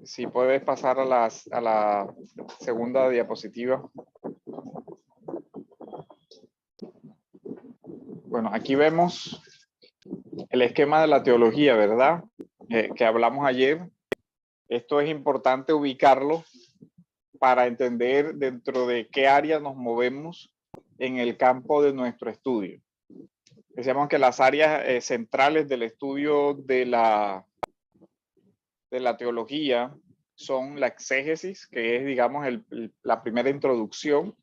Si puedes pasar a la segunda diapositiva. Bueno, aquí vemos el esquema de la teología, ¿verdad? Que hablamos ayer. Esto es importante ubicarlo para entender dentro de qué área nos movemos en el campo de nuestro estudio. Decíamos que las áreas centrales del estudio de la teología son la exégesis, que es, digamos, la primera introducción,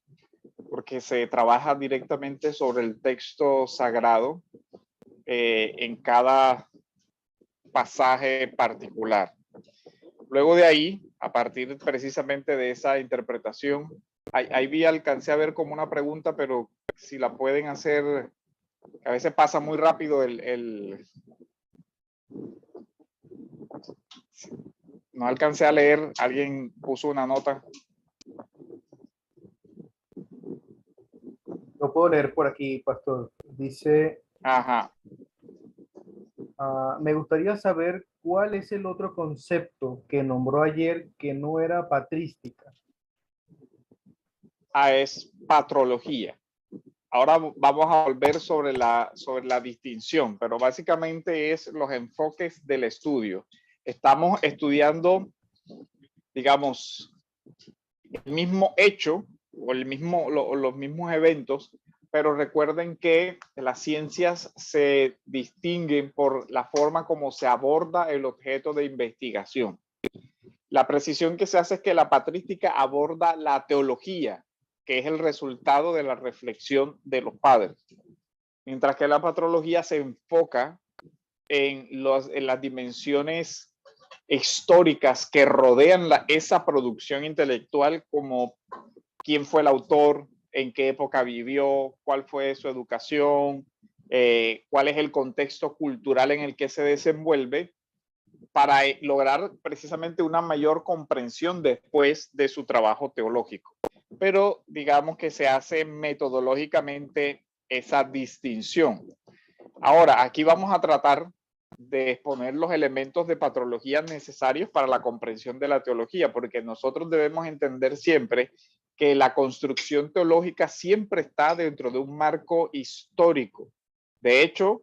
porque se trabaja directamente sobre el texto sagrado en cada pasaje particular. Luego de ahí, a partir precisamente de esa interpretación, ahí alcancé a ver como una pregunta, pero si la pueden hacer, a veces pasa muy rápido no alcancé a leer, alguien puso una nota. Lo puedo leer por aquí, pastor. Dice, Ajá. me gustaría saber cuál es el otro concepto que nombró ayer que no era patrística. Es patrología. Ahora vamos a volver sobre la distinción, pero básicamente es los enfoques del estudio. Estamos estudiando, digamos, el mismo hecho o los mismos eventos, pero recuerden que las ciencias se distinguen por la forma como se aborda el objeto de investigación. La precisión que se hace es que la patrística aborda la teología, que es el resultado de la reflexión de los padres, mientras que la patrología se enfoca en las dimensiones históricas que rodean esa producción intelectual, como quién fue el autor, en qué época vivió, cuál fue su educación, cuál es el contexto cultural en el que se desenvuelve, para lograr precisamente una mayor comprensión después de su trabajo teológico. Pero digamos que se hace metodológicamente esa distinción. Ahora, aquí vamos a tratar de exponer los elementos de patrología necesarios para la comprensión de la teología, porque nosotros debemos entender siempre que la construcción teológica siempre está dentro de un marco histórico. De hecho,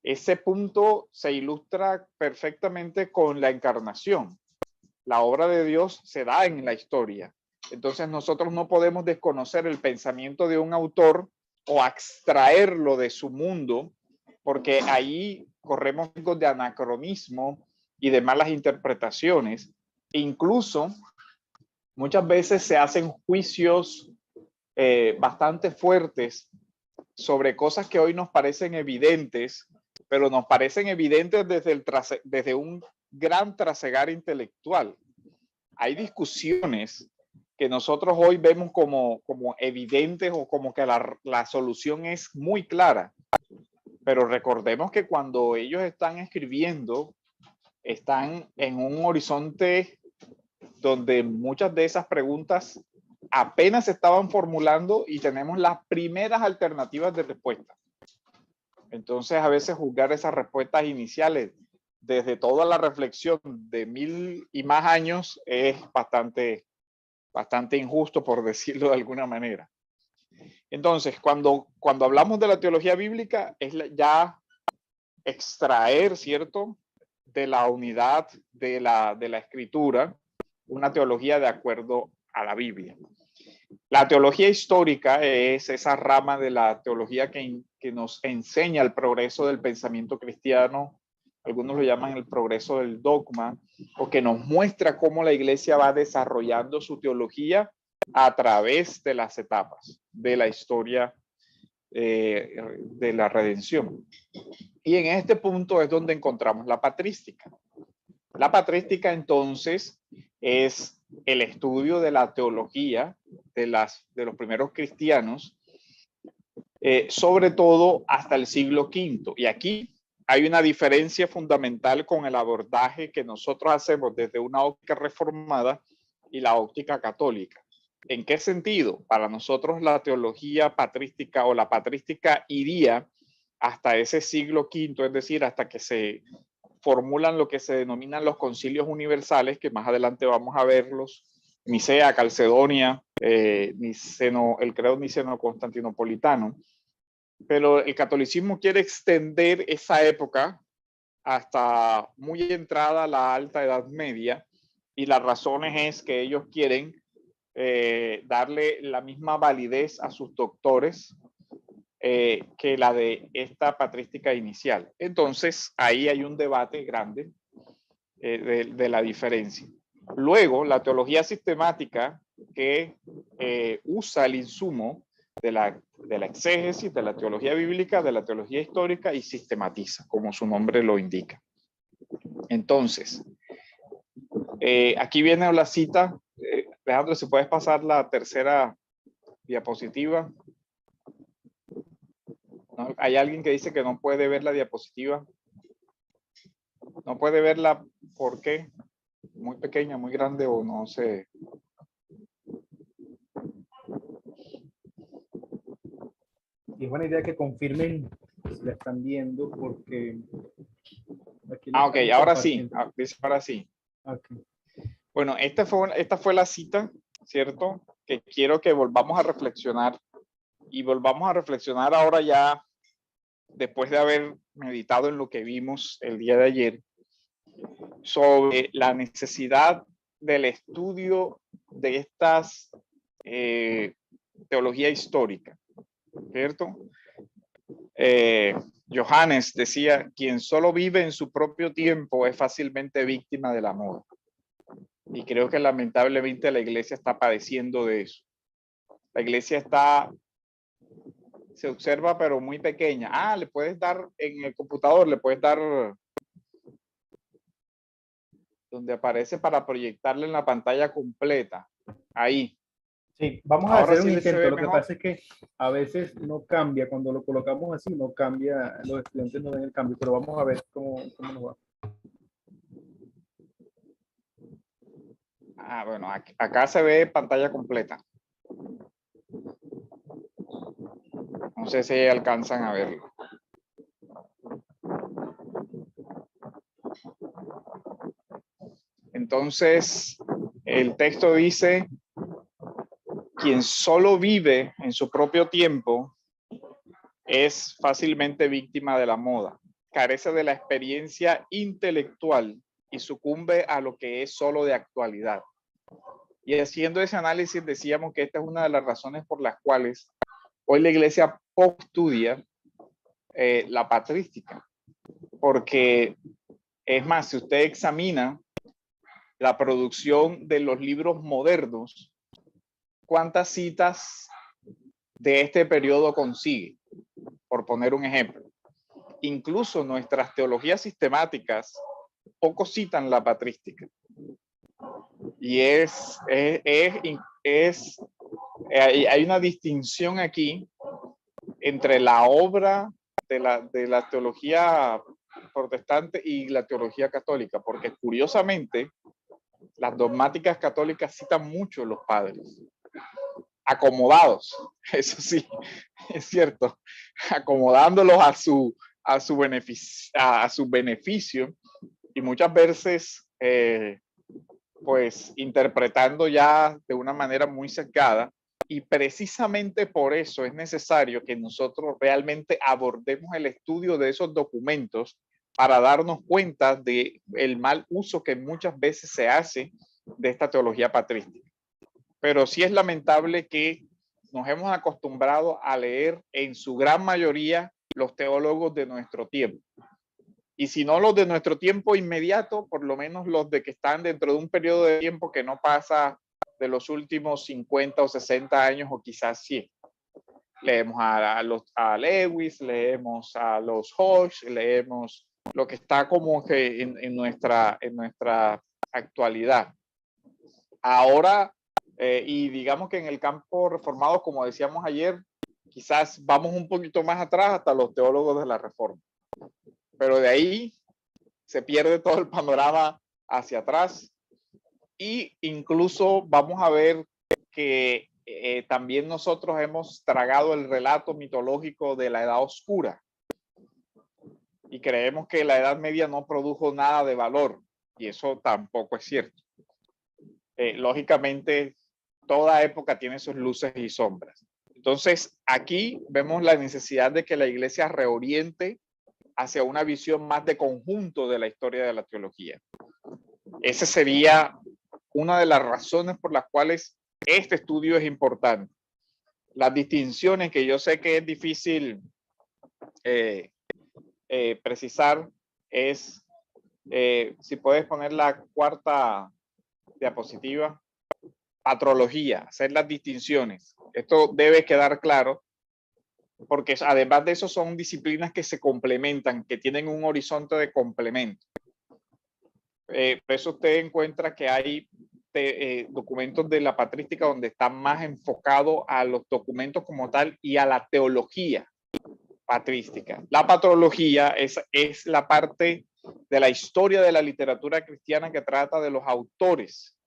ese punto se ilustra perfectamente con la encarnación. La obra de Dios se da en la historia. Entonces nosotros no podemos desconocer el pensamiento de un autor o extraerlo de su mundo, porque ahí corremos riesgos de anacronismo y de malas interpretaciones. Incluso muchas veces se hacen juicios bastante fuertes sobre cosas que hoy nos parecen evidentes, pero nos parecen evidentes desde un gran trasegar intelectual. Hay discusiones que nosotros hoy vemos como evidentes o como que la solución es muy clara, pero recordemos que cuando ellos están escribiendo, están en un horizonte donde muchas de esas preguntas apenas se estaban formulando y tenemos las primeras alternativas de respuesta. Entonces, a veces juzgar esas respuestas iniciales desde toda la reflexión de 1000 y más años es bastante injusto, por decirlo de alguna manera. Entonces, cuando hablamos de la teología bíblica, es ya extraer, ¿cierto?, de la unidad de la escritura, una teología de acuerdo a la Biblia. La teología histórica es esa rama de la teología que nos enseña el progreso del pensamiento cristiano, algunos lo llaman el progreso del dogma, o que nos muestra cómo la iglesia va desarrollando su teología a través de las etapas de la historia de la redención. Y en este punto es donde encontramos la patrística. La patrística, entonces, es el estudio de la teología de los primeros cristianos, sobre todo hasta el siglo V. Y aquí hay una diferencia fundamental con el abordaje que nosotros hacemos desde una óptica reformada y la óptica católica. ¿En qué sentido? Para nosotros la teología patrística o la patrística iría hasta ese siglo V, es decir, hasta que se formulan lo que se denominan los concilios universales, que más adelante vamos a verlos, Nicea, Calcedonia, el credo niceno-constantinopolitano. Pero el catolicismo quiere extender esa época hasta muy entrada la Alta Edad Media, y las razones es que ellos quieren darle la misma validez a sus doctores que la de esta patrística inicial. Entonces, ahí hay un debate grande de la diferencia. Luego, la teología sistemática, que usa el insumo de la exégesis, de la teología bíblica, de la teología histórica, y sistematiza, como su nombre lo indica. Entonces, aquí viene la cita. Alejandro, si puedes pasar la tercera diapositiva. ¿No? Hay alguien que dice que no puede ver la diapositiva. No puede verla, ¿por qué? Muy pequeña, muy grande, o no sé. Y es buena idea que confirmen si la están viendo, porque aquí Ok, ahora sí. Dice ahora sí. Okay. Bueno, esta fue la cita, ¿cierto? Que quiero que volvamos a reflexionar, y volvamos a reflexionar ahora ya, después de haber meditado en lo que vimos el día de ayer, sobre la necesidad del estudio de estas teología histórica, ¿cierto? Johannes decía: quien solo vive en su propio tiempo es fácilmente víctima de la moda. Y creo que lamentablemente la iglesia está padeciendo de eso. La iglesia se observa, pero muy pequeña. Le puedes dar en el computador, le puedes dar donde aparece para proyectarle en la pantalla completa. Ahí. Sí, vamos a Ahora hacer un sí intento. Lo que pasa es que a veces no cambia. Cuando lo colocamos así, no cambia. Los estudiantes no ven el cambio, pero vamos a ver cómo nos va. Bueno, acá se ve pantalla completa. No sé si alcanzan a verlo. Entonces, el texto dice: quien solo vive en su propio tiempo es fácilmente víctima de la moda, carece de la experiencia intelectual y sucumbe a lo que es solo de actualidad. Y haciendo ese análisis, decíamos que esta es una de las razones por las cuales hoy la iglesia poco estudia la patrística, porque es más, si usted examina la producción de los libros modernos, ¿cuántas citas de este periodo consigue? Por poner un ejemplo. Incluso nuestras teologías sistemáticas poco citan la patrística. Y hay una distinción aquí entre la obra de la teología protestante y la teología católica, porque curiosamente las dogmáticas católicas citan mucho los padres, acomodados, eso sí, es cierto, acomodándolos a su beneficio, y muchas veces pues interpretando ya de una manera muy sesgada. Y precisamente por eso es necesario que nosotros realmente abordemos el estudio de esos documentos, para darnos cuenta de el mal uso que muchas veces se hace de esta teología patrística. Pero sí es lamentable que nos hemos acostumbrado a leer en su gran mayoría los teólogos de nuestro tiempo. Y si no los de nuestro tiempo inmediato, por lo menos los de que están dentro de un periodo de tiempo que no pasa de los últimos 50 o 60 años, o quizás 100. Leemos a Lewis, leemos a los Hodge, leemos lo que está como que en nuestra actualidad. Ahora, y digamos que en el campo reformado, como decíamos ayer, quizás vamos un poquito más atrás hasta los teólogos de la Reforma. Pero de ahí se pierde todo el panorama hacia atrás, y incluso vamos a ver que también nosotros hemos tragado el relato mitológico de la Edad Oscura. creemos que la Edad Media no produjo nada de valor, y eso tampoco es cierto. Lógicamente, toda época tiene sus luces y sombras. Entonces, aquí vemos la necesidad de que la Iglesia reoriente hacia una visión más de conjunto de la historia de la teología. Esa sería una de las razones por las cuales este estudio es importante. Las distinciones, que yo sé que es difícil precisar, es, si puedes poner la cuarta diapositiva, patrología, hacer las distinciones. Esto debe quedar claro, porque además de eso son disciplinas que se complementan, que tienen un horizonte de complemento. Por eso usted encuentra que hay documentos de la patrística donde están más enfocados a los documentos como tal y a la teología patrística. La patrología es la parte de la historia de la literatura cristiana que trata de los autores,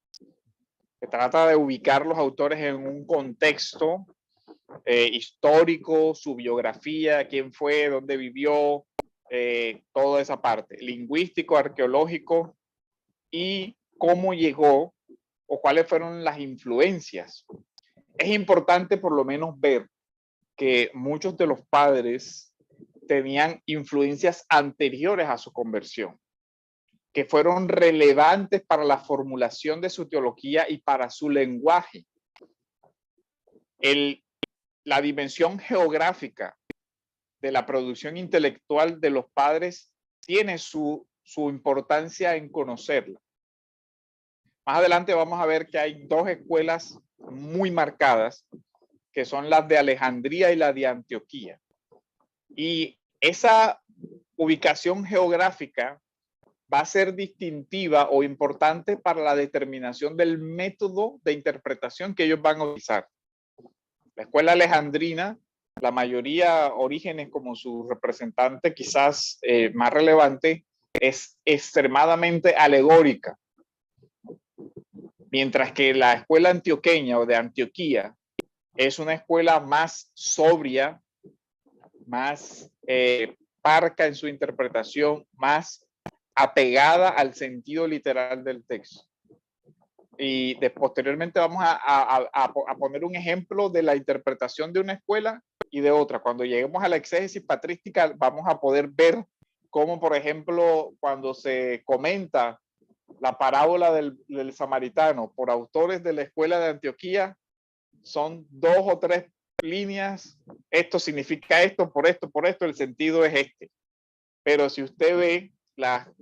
que trata de ubicar los autores en un contexto histórico, su biografía, quién fue, dónde vivió, toda esa parte, lingüístico, arqueológico, y cómo llegó o cuáles fueron las influencias. Es importante por lo menos ver que muchos de los padres tenían influencias anteriores a su conversión, que fueron relevantes para la formulación de su teología y para su lenguaje. La dimensión geográfica de la producción intelectual de los padres tiene su importancia en conocerla. Más adelante vamos a ver que hay dos escuelas muy marcadas, que son las de Alejandría y la de Antioquía. Y esa ubicación geográfica va a ser distintiva o importante para la determinación del método de interpretación que ellos van a utilizar. La escuela alejandrina, la mayoría orígenes como su representante quizás más relevante, es extremadamente alegórica. Mientras que la escuela antioqueña o de Antioquía es una escuela más sobria, más parca en su interpretación, más apegada al sentido literal del texto. Y posteriormente vamos a poner un ejemplo de la interpretación de una escuela y de otra. Cuando lleguemos a la exégesis patrística vamos a poder ver cómo, por ejemplo, cuando se comenta la parábola del samaritano por autores de la escuela de Antioquía, son 2 o 3 líneas, esto significa esto, por esto, el sentido es este. Pero si usted ve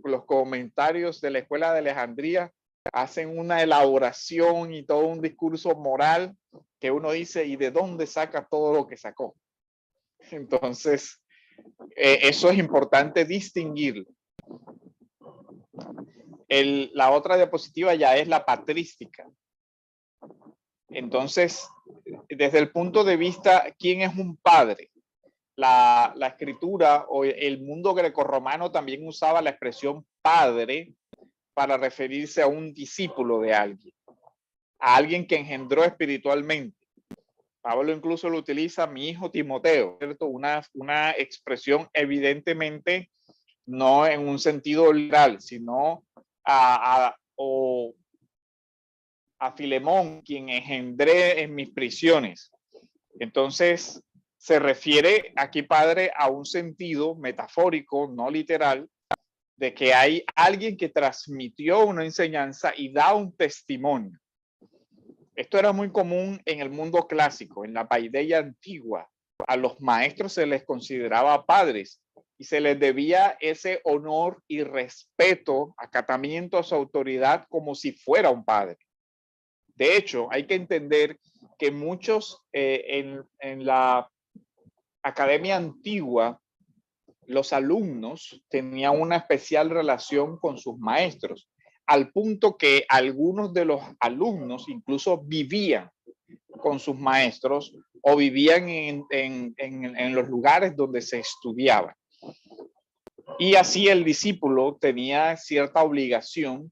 los comentarios de la escuela de Alejandría, hacen una elaboración y todo un discurso moral que uno dice, ¿y de dónde saca todo lo que sacó? Entonces, eso es importante distinguirlo. La otra diapositiva ya es la patrística. Entonces, desde el punto de vista, ¿quién es un padre? La escritura o el mundo grecorromano también usaba la expresión padre para referirse a un discípulo de alguien, a alguien que engendró espiritualmente. Pablo incluso lo utiliza, mi hijo Timoteo, ¿cierto? Una expresión evidentemente no en un sentido literal, sino a Filemón, quien engendré en mis prisiones. Entonces, se refiere aquí, padre, a un sentido metafórico, no literal, de que hay alguien que transmitió una enseñanza y da un testimonio. Esto era muy común en el mundo clásico, en la paideia antigua. A los maestros se les consideraba padres y se les debía ese honor y respeto, acatamiento a su autoridad como si fuera un padre. De hecho, hay que entender que muchos en la academia antigua, los alumnos tenían una especial relación con sus maestros, al punto que algunos de los alumnos incluso vivían con sus maestros o vivían en los lugares donde se estudiaba. Y así el discípulo tenía cierta obligación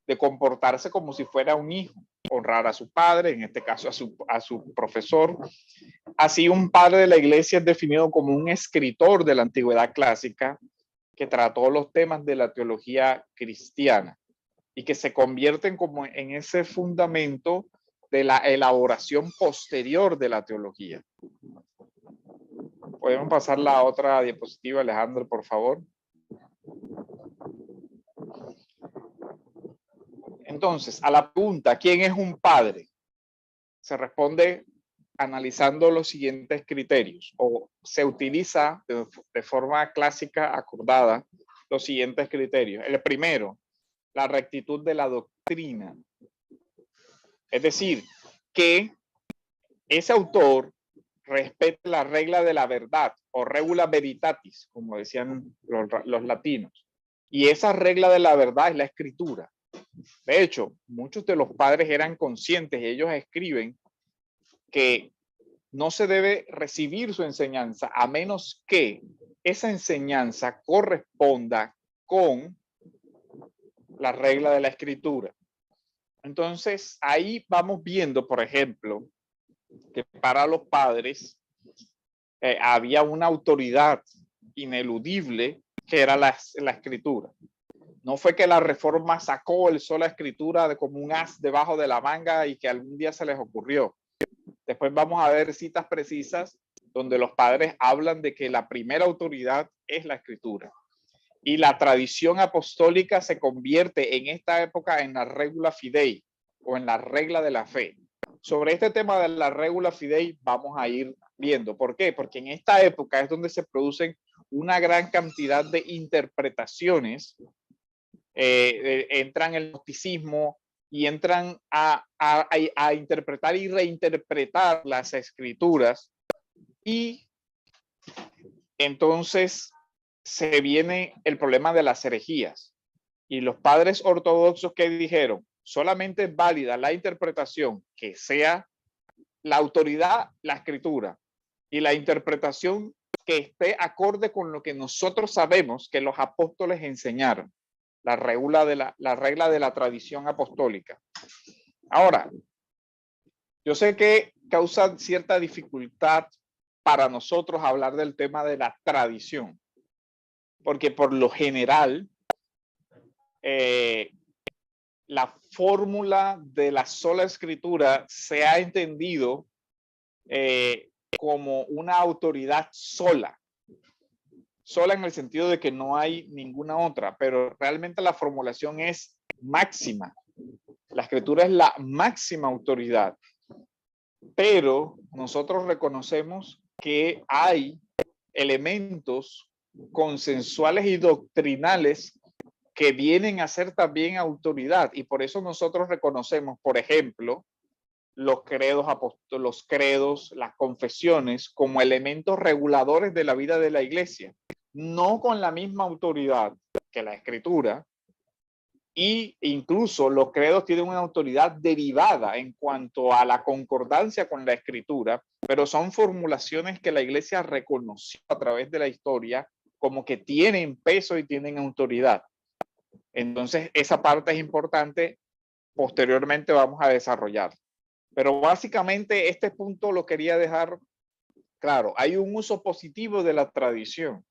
de comportarse como si fuera un hijo, honrar a su padre, en este caso a su profesor. Así un padre de la iglesia es definido como un escritor de la antigüedad clásica que trató los temas de la teología cristiana y que se convierten como en ese fundamento de la elaboración posterior de la teología. ¿Podemos pasar la otra diapositiva, Alejandro, por favor? Entonces, a la pregunta, ¿quién es un padre? Se responde analizando los siguientes criterios, o se utiliza de forma clásica, acordada, los siguientes criterios. El primero, la rectitud de la doctrina. Es decir, que ese autor respete la regla de la verdad, o regula veritatis, como decían los latinos. Y esa regla de la verdad es la escritura. De hecho, muchos de los padres eran conscientes y ellos escriben que no se debe recibir su enseñanza a menos que esa enseñanza corresponda con la regla de la escritura. Entonces, ahí vamos viendo, por ejemplo, que para los padres había una autoridad ineludible que era la escritura. No fue que la Reforma sacó el sola escritura como un as debajo de la manga y que algún día se les ocurrió. Después vamos a ver citas precisas donde los padres hablan de que la primera autoridad es la escritura. Y la tradición apostólica se convierte en esta época en la regula fidei o en la regla de la fe. Sobre este tema de la regula fidei vamos a ir viendo. ¿Por qué? Porque en esta época es donde se producen una gran cantidad de interpretaciones. Entran el gnosticismo y entran a interpretar y reinterpretar las escrituras, y entonces se viene el problema de las herejías. Y los padres ortodoxos que dijeron, solamente es válida la interpretación que sea la autoridad, la escritura, y la interpretación que esté acorde con lo que nosotros sabemos que los apóstoles enseñaron. La regla de la tradición apostólica. Ahora, yo sé que causa cierta dificultad para nosotros hablar del tema de la tradición, porque por lo general la fórmula de la sola escritura se ha entendido como una autoridad sola en el sentido de que no hay ninguna otra, pero realmente la formulación es máxima. La escritura es la máxima autoridad, pero nosotros reconocemos que hay elementos consensuales y doctrinales que vienen a ser también autoridad, y por eso nosotros reconocemos, por ejemplo, los credos, las confesiones como elementos reguladores de la vida de la iglesia, no con la misma autoridad que la escritura, y incluso los credos tienen una autoridad derivada en cuanto a la concordancia con la escritura, pero son formulaciones que la iglesia reconoció a través de la historia como que tienen peso y tienen autoridad. Entonces, esa parte es importante, posteriormente vamos a desarrollar. Pero básicamente este punto lo quería dejar claro. Hay un uso positivo de la tradición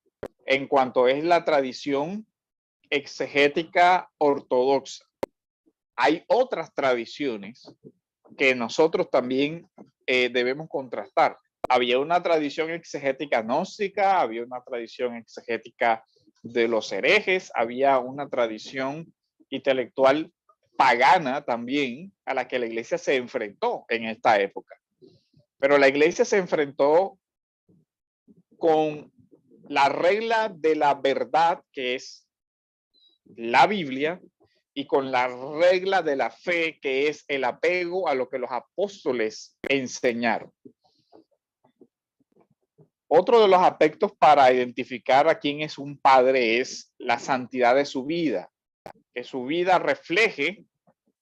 en cuanto es la tradición exegética ortodoxa. Hay otras tradiciones que nosotros también debemos contrastar. Había una tradición exegética gnóstica, había una tradición exegética de los herejes, había una tradición intelectual pagana también a la que la iglesia se enfrentó en esta época. Pero la iglesia se enfrentó con la regla de la verdad, que es la Biblia, y con la regla de la fe, que es el apego a lo que los apóstoles enseñaron. Otro de los aspectos para identificar a quién es un padre es la santidad de su vida, que su vida refleje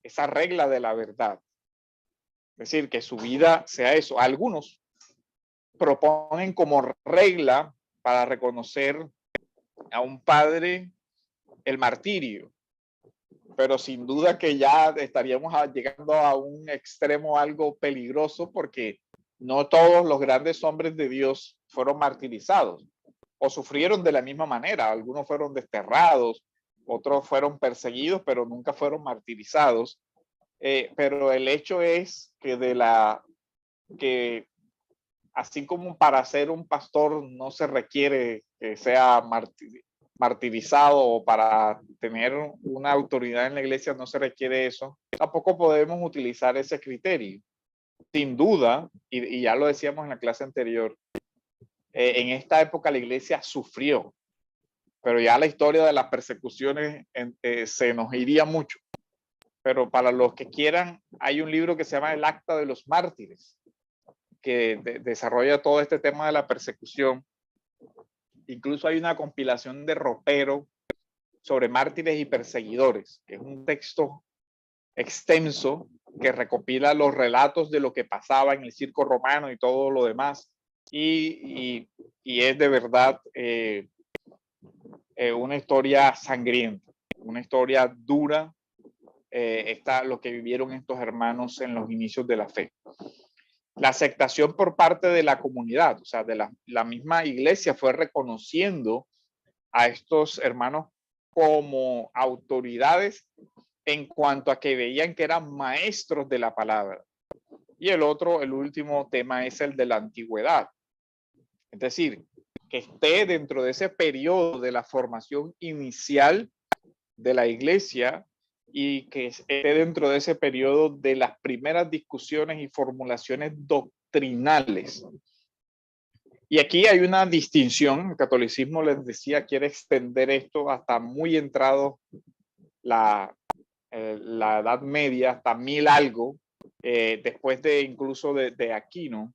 esa regla de la verdad. Es decir, que su vida sea eso. Algunos proponen como regla para reconocer a un padre el martirio, pero sin duda que ya estaríamos llegando a un extremo algo peligroso, porque no todos los grandes hombres de Dios fueron martirizados. o sufrieron de la misma manera. Algunos fueron desterrados, otros fueron perseguidos, pero nunca fueron martirizados. Pero el hecho es que así como para ser un pastor no se requiere que sea martirizado, o para tener una autoridad en la iglesia no se requiere eso, tampoco podemos utilizar ese criterio. Sin duda, y ya lo decíamos en la clase anterior, en esta época la iglesia sufrió, pero ya la historia de las persecuciones se nos iría mucho. Pero para los que quieran, hay un libro que se llama El Acta de los Mártires, que desarrolla todo este tema de la persecución. Incluso hay una compilación de ropero sobre mártires y perseguidores, que es un texto extenso que recopila los relatos de lo que pasaba en el circo romano y todo lo demás. Y es de verdad una historia sangrienta, una historia dura, lo que vivieron estos hermanos en los inicios de la fe. La aceptación por parte de la comunidad, o sea, de la misma iglesia, fue reconociendo a estos hermanos como autoridades en cuanto a que veían que eran maestros de la palabra. Y el último tema es el de la antigüedad. Es decir, que esté dentro de ese periodo de la formación inicial de la iglesia y que esté dentro de ese periodo de las primeras discusiones y formulaciones doctrinales. Y aquí hay una distinción. El catolicismo, les decía, quiere extender esto hasta muy entrado la Edad Media, hasta 1000 algo, después de incluso de Aquino.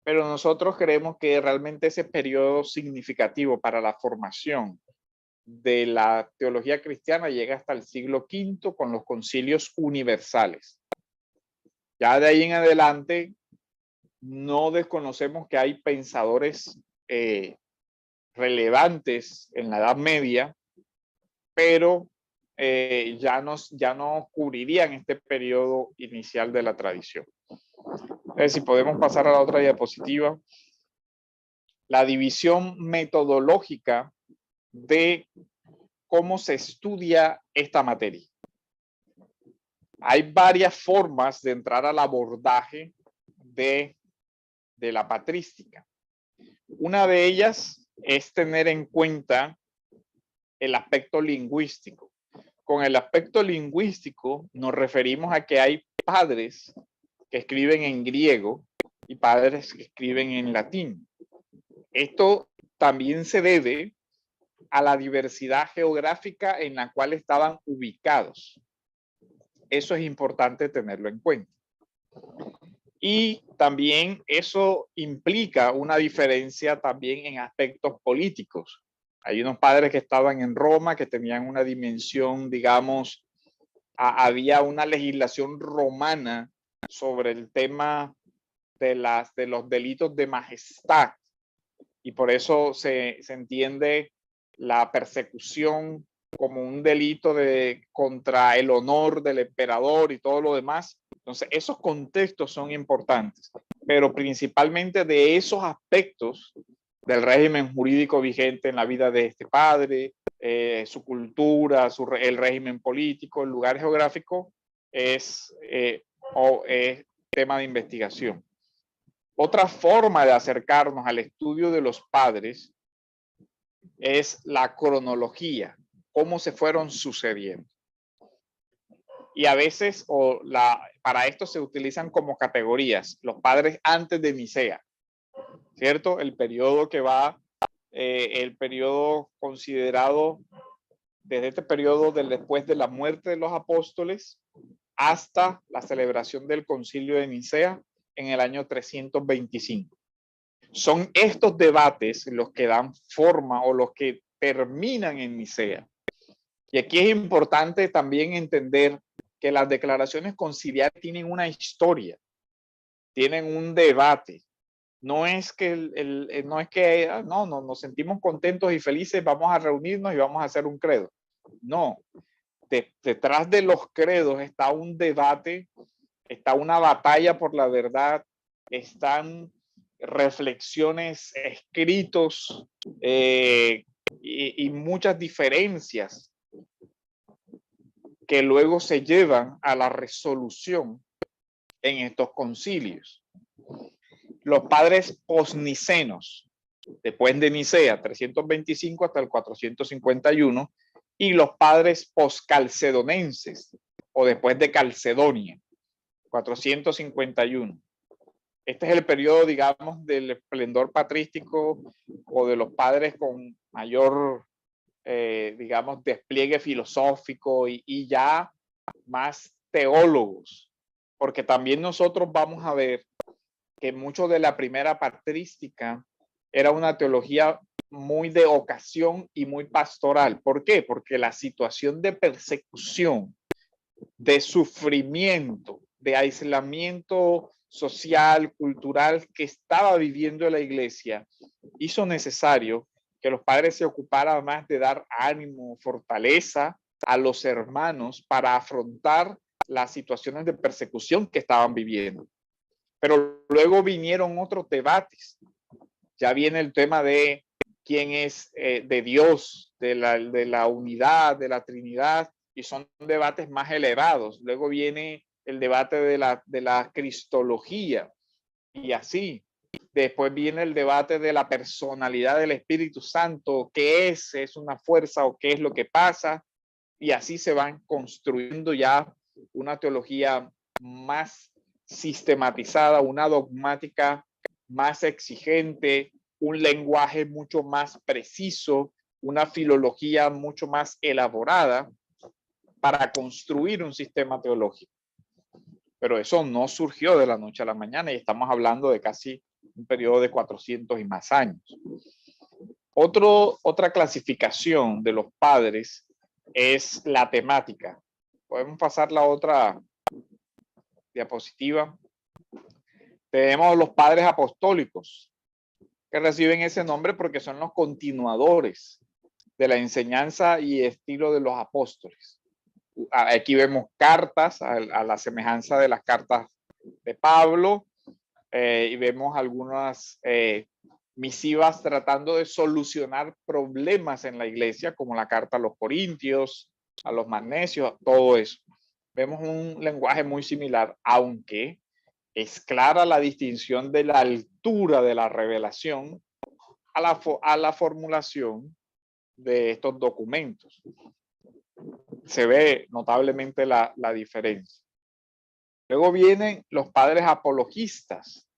Pero nosotros creemos que realmente ese periodo significativo para la formación de la teología cristiana llega hasta el siglo V con los concilios universales. Ya de ahí en adelante no desconocemos que hay pensadores relevantes en la Edad Media, pero ya no cubrirían este periodo inicial de la tradición. Si podemos pasar a la otra diapositiva. La división metodológica de cómo se estudia esta materia. Hay varias formas de entrar al abordaje de la patrística. Una de ellas es tener en cuenta el aspecto lingüístico. Con el aspecto lingüístico nos referimos a que hay padres que escriben en griego y padres que escriben en latín. Esto también se debe a la diversidad geográfica en la cual estaban ubicados. Eso es importante tenerlo en cuenta. Y también eso implica una diferencia también en aspectos políticos. Hay unos padres que estaban en Roma que tenían una dimensión, digamos, había una legislación romana sobre el tema de los delitos de majestad. Y por eso se entiende la persecución como un delito contra el honor del emperador y todo lo demás. Entonces, esos contextos son importantes, pero principalmente de esos aspectos del régimen jurídico vigente en la vida de este padre, su cultura, el régimen político, el lugar geográfico, es tema de investigación. Otra forma de acercarnos al estudio de los padres es la cronología, cómo se fueron sucediendo. Y a veces para esto se utilizan como categorías los padres antes de Nicea, ¿cierto? El periodo que va, el periodo considerado desde este periodo después de la muerte de los apóstoles hasta la celebración del concilio de Nicea en el año 325. Son estos debates los que dan forma o los que terminan en Nicea. Y aquí es importante también entender que las declaraciones conciliares tienen una historia, tienen un debate. No es que nos sentimos contentos y felices, vamos a reunirnos y vamos a hacer un credo. No, detrás de los credos está un debate, está una batalla por la verdad, están reflexiones, escritos y muchas diferencias que luego se llevan a la resolución en estos concilios. Los padres posnicenos, después de Nicea, 325 hasta el 451, y los padres poscalcedonenses, o después de Calcedonia, 451. Este es el periodo, digamos, del esplendor patrístico o de los padres con mayor, digamos, despliegue filosófico y ya más teólogos, porque también nosotros vamos a ver que mucho de la primera patrística era una teología muy de ocasión y muy pastoral. ¿Por qué? Porque la situación de persecución, de sufrimiento, de aislamiento social, cultural que estaba viviendo la iglesia, hizo necesario que los padres se ocuparan más de dar ánimo, fortaleza a los hermanos para afrontar las situaciones de persecución que estaban viviendo. Pero luego vinieron otros debates. Ya viene el tema de quién es de Dios, de la unidad, de la Trinidad, y son debates más elevados. Luego viene el debate de la cristología, y así. Después viene el debate de la personalidad del Espíritu Santo, qué es una fuerza o qué es lo que pasa, y así se van construyendo ya una teología más sistematizada, una dogmática más exigente, un lenguaje mucho más preciso, una filología mucho más elaborada para construir un sistema teológico. Pero eso no surgió de la noche a la mañana y estamos hablando de casi un periodo de 400 y más años. Otra clasificación de los padres es la temática. Podemos pasar la otra diapositiva. Tenemos los padres apostólicos, que reciben ese nombre porque son los continuadores de la enseñanza y estilo de los apóstoles. Aquí vemos cartas a la semejanza de las cartas de Pablo y vemos algunas misivas tratando de solucionar problemas en la iglesia, como la carta a los Corintios, a los Magnesios, todo eso. Vemos un lenguaje muy similar, aunque es clara la distinción de la altura de la revelación a la formulación de estos documentos. Se ve notablemente la diferencia. Luego vienen los padres apologistas.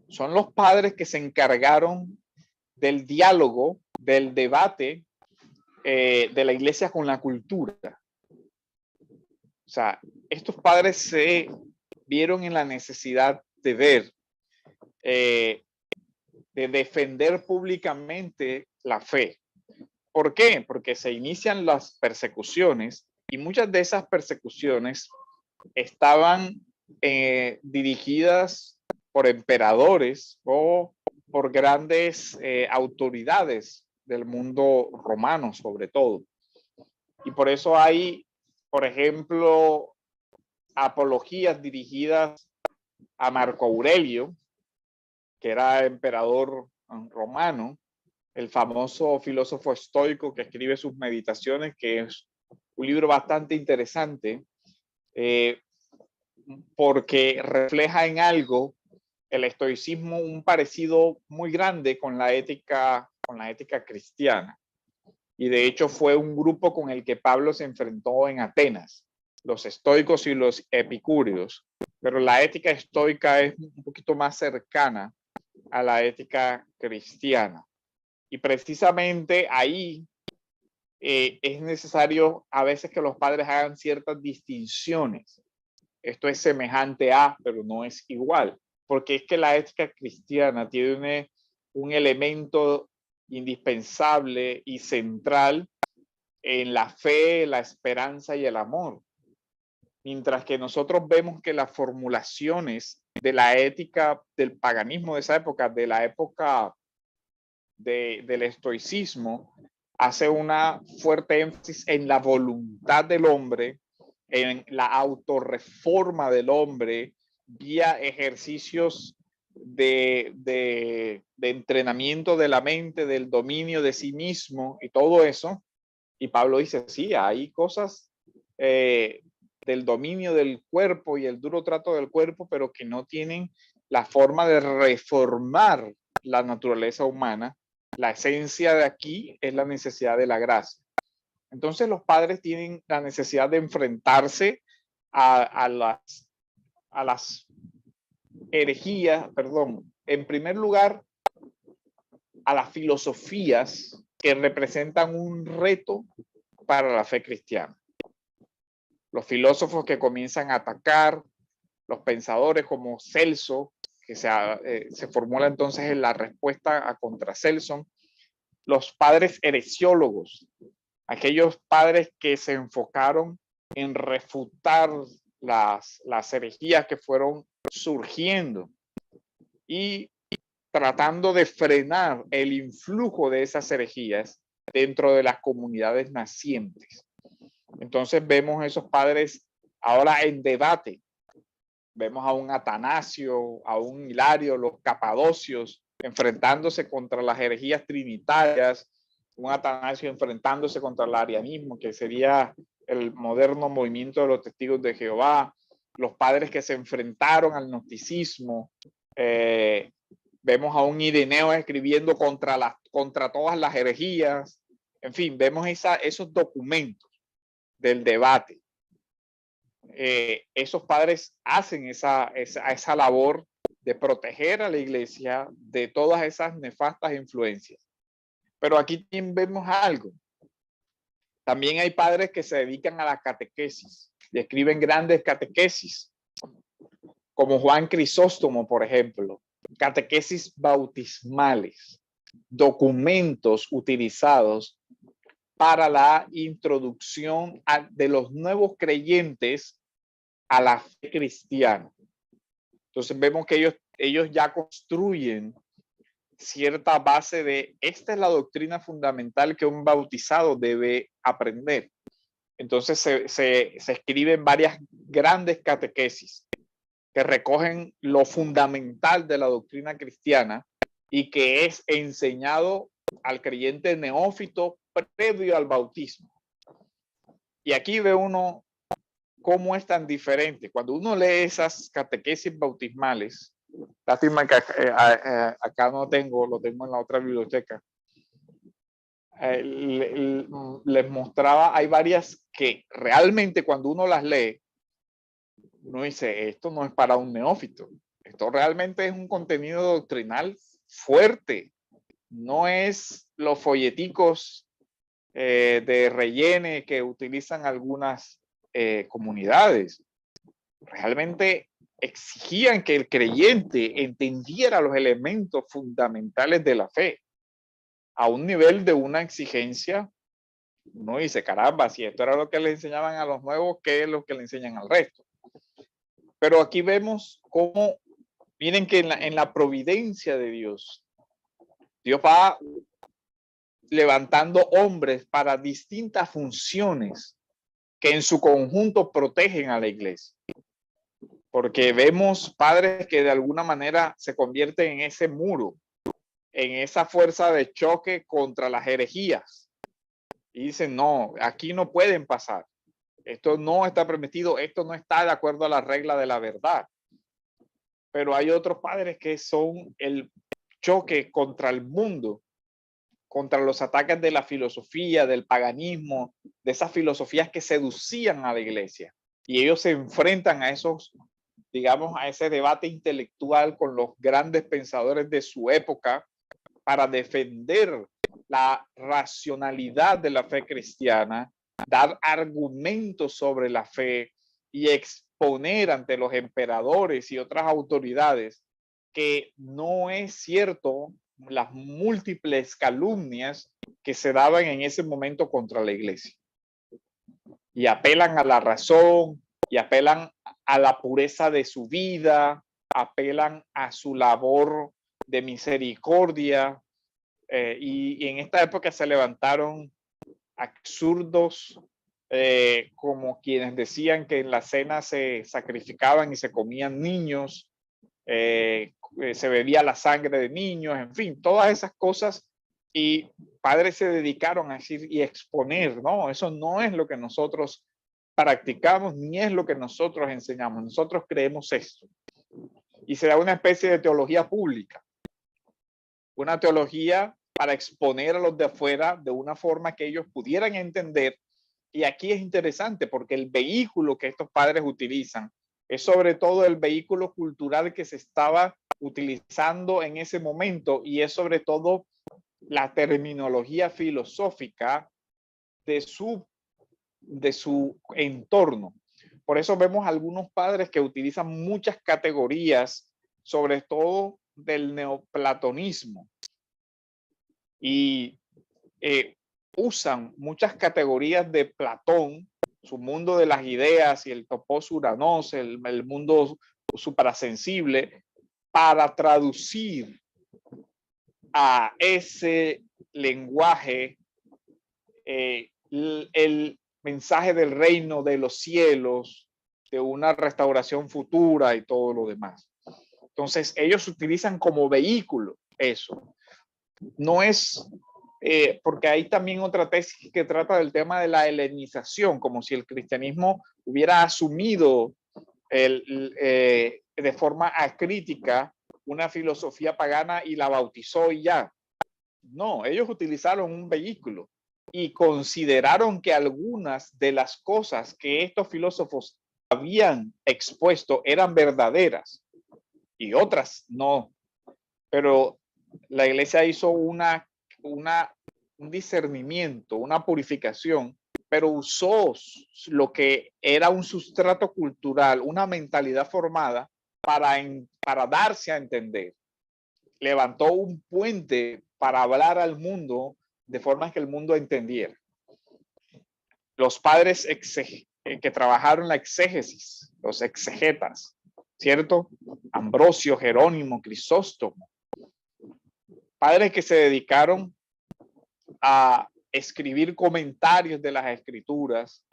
Son los padres que se encargaron del diálogo, del debate de la iglesia con la cultura. O sea, estos padres se vieron en la necesidad de ver, de defender públicamente la fe. ¿Por qué? Porque se inician las persecuciones y muchas de esas persecuciones estaban dirigidas por emperadores o por grandes autoridades del mundo romano, sobre todo. Y por eso hay, por ejemplo, apologías dirigidas a Marco Aurelio, que era emperador romano, el famoso filósofo estoico que escribe sus meditaciones, que es un libro bastante interesante, porque refleja en algo el estoicismo un parecido muy grande con la ética cristiana. Y de hecho fue un grupo con el que Pablo se enfrentó en Atenas, los estoicos y los epicúreos. Pero la ética estoica es un poquito más cercana a la ética cristiana. Y precisamente ahí es necesario a veces que los padres hagan ciertas distinciones. Esto es semejante a, pero no es igual. Porque es que la ética cristiana tiene un elemento indispensable y central en la fe, la esperanza y el amor. Mientras que nosotros vemos que las formulaciones de la ética del paganismo de esa época, de la época del estoicismo, hace una fuerte énfasis en la voluntad del hombre, en la autorreforma del hombre, vía ejercicios de entrenamiento de la mente, del dominio de sí mismo y todo eso. Y Pablo dice, sí, hay cosas del dominio del cuerpo y el duro trato del cuerpo, pero que no tienen la forma de reformar la naturaleza humana. La esencia de aquí es la necesidad de la gracia. Entonces los padres tienen la necesidad de enfrentarse a las herejías, perdón, en primer lugar, a las filosofías que representan un reto para la fe cristiana. Los filósofos que comienzan a atacar, los pensadores como Celso, que se formula entonces en la respuesta a contra Celso, los padres heresiólogos, aquellos padres que se enfocaron en refutar las herejías que fueron surgiendo y tratando de frenar el influjo de esas herejías dentro de las comunidades nacientes. Entonces vemos esos padres ahora en debate. Vemos a un Atanasio, a un Hilario, los Capadocios, enfrentándose contra las herejías trinitarias, un Atanasio enfrentándose contra el arianismo, que sería el moderno movimiento de los testigos de Jehová, los padres que se enfrentaron al gnosticismo. Vemos a un Ireneo escribiendo contra todas las herejías. En fin, vemos esos documentos del debate. Esos padres hacen esa labor de proteger a la iglesia de todas esas nefastas influencias. Pero aquí también vemos algo. También hay padres que se dedican a la catequesis y escriben grandes catequesis, como Juan Crisóstomo, por ejemplo. Catequesis bautismales, documentos utilizados para la introducción de los nuevos creyentes a la fe cristiana. Entonces vemos que ellos ya construyen cierta base de esta es la doctrina fundamental que un bautizado debe aprender. Entonces se escriben varias grandes catequesis que recogen lo fundamental de la doctrina cristiana y que es enseñado al creyente neófito previo al bautismo. Y aquí ve uno cómo es tan diferente. Cuando uno lee esas catequesis bautismales, lástima que acá no tengo, lo tengo en la otra biblioteca, les mostraba, hay varias que realmente cuando uno las lee, uno dice, esto no es para un neófito, esto realmente es un contenido doctrinal fuerte, no es los folleticos de rellene que utilizan algunas comunidades. Realmente exigían que el creyente entendiera los elementos fundamentales de la fe a un nivel de una exigencia. Uno dice, caramba, si esto era lo que le enseñaban a los nuevos, ¿qué es lo que le enseñan al resto? Pero aquí vemos cómo, miren que en la providencia de Dios, Dios va levantando hombres para distintas funciones que en su conjunto protegen a la iglesia. Porque vemos padres que de alguna manera se convierten en ese muro, en esa fuerza de choque contra las herejías. Y dicen, no, aquí no pueden pasar. Esto no está permitido, esto no está de acuerdo a la regla de la verdad. Pero hay otros padres que son el choque contra el mundo, contra los ataques de la filosofía, del paganismo, de esas filosofías que seducían a la iglesia. Y ellos se enfrentan a esos, digamos, a ese debate intelectual con los grandes pensadores de su época para defender la racionalidad de la fe cristiana, dar argumentos sobre la fe y exponer ante los emperadores y otras autoridades que no es cierto las múltiples calumnias que se daban en ese momento contra la iglesia. Y apelan a la razón, y apelan a la pureza de su vida, apelan a su labor de misericordia. Y en esta época se levantaron absurdos como quienes decían que en la cena se sacrificaban y se comían niños, se bebía la sangre de niños, en fin, todas esas cosas. Y padres se dedicaron a decir y exponer, no, eso no es lo que nosotros practicamos ni es lo que nosotros enseñamos. Nosotros creemos esto. Y se da una especie de teología pública, una teología para exponer a los de afuera de una forma que ellos pudieran entender. Y aquí es interesante porque el vehículo que estos padres utilizan es sobre todo el vehículo cultural que se estaba utilizando en ese momento y es sobre todo la terminología filosófica de su entorno. Por eso vemos algunos padres que utilizan muchas categorías, sobre todo del neoplatonismo, y usan muchas categorías de Platón, su mundo de las ideas y el topos uranos, el mundo suprasensible, para traducir a ese lenguaje el mensaje del reino de los cielos, de una restauración futura y todo lo demás. Entonces, ellos utilizan como vehículo eso. No es, porque hay también otra tesis que trata del tema de la helenización, como si el cristianismo hubiera asumido de forma acrítica una filosofía pagana y la bautizó y ya. No, ellos utilizaron un vehículo y consideraron que algunas de las cosas que estos filósofos habían expuesto eran verdaderas y otras no. Pero la iglesia hizo un discernimiento, una purificación, pero usó lo que era un sustrato cultural, una mentalidad formada para darse a entender. Levantó un puente para hablar al mundo de forma que el mundo entendiera. Los padres que trabajaron la exégesis, los exegetas, ¿cierto? Ambrosio, Jerónimo, Crisóstomo. Padres que se dedicaron a escribir comentarios de las escrituras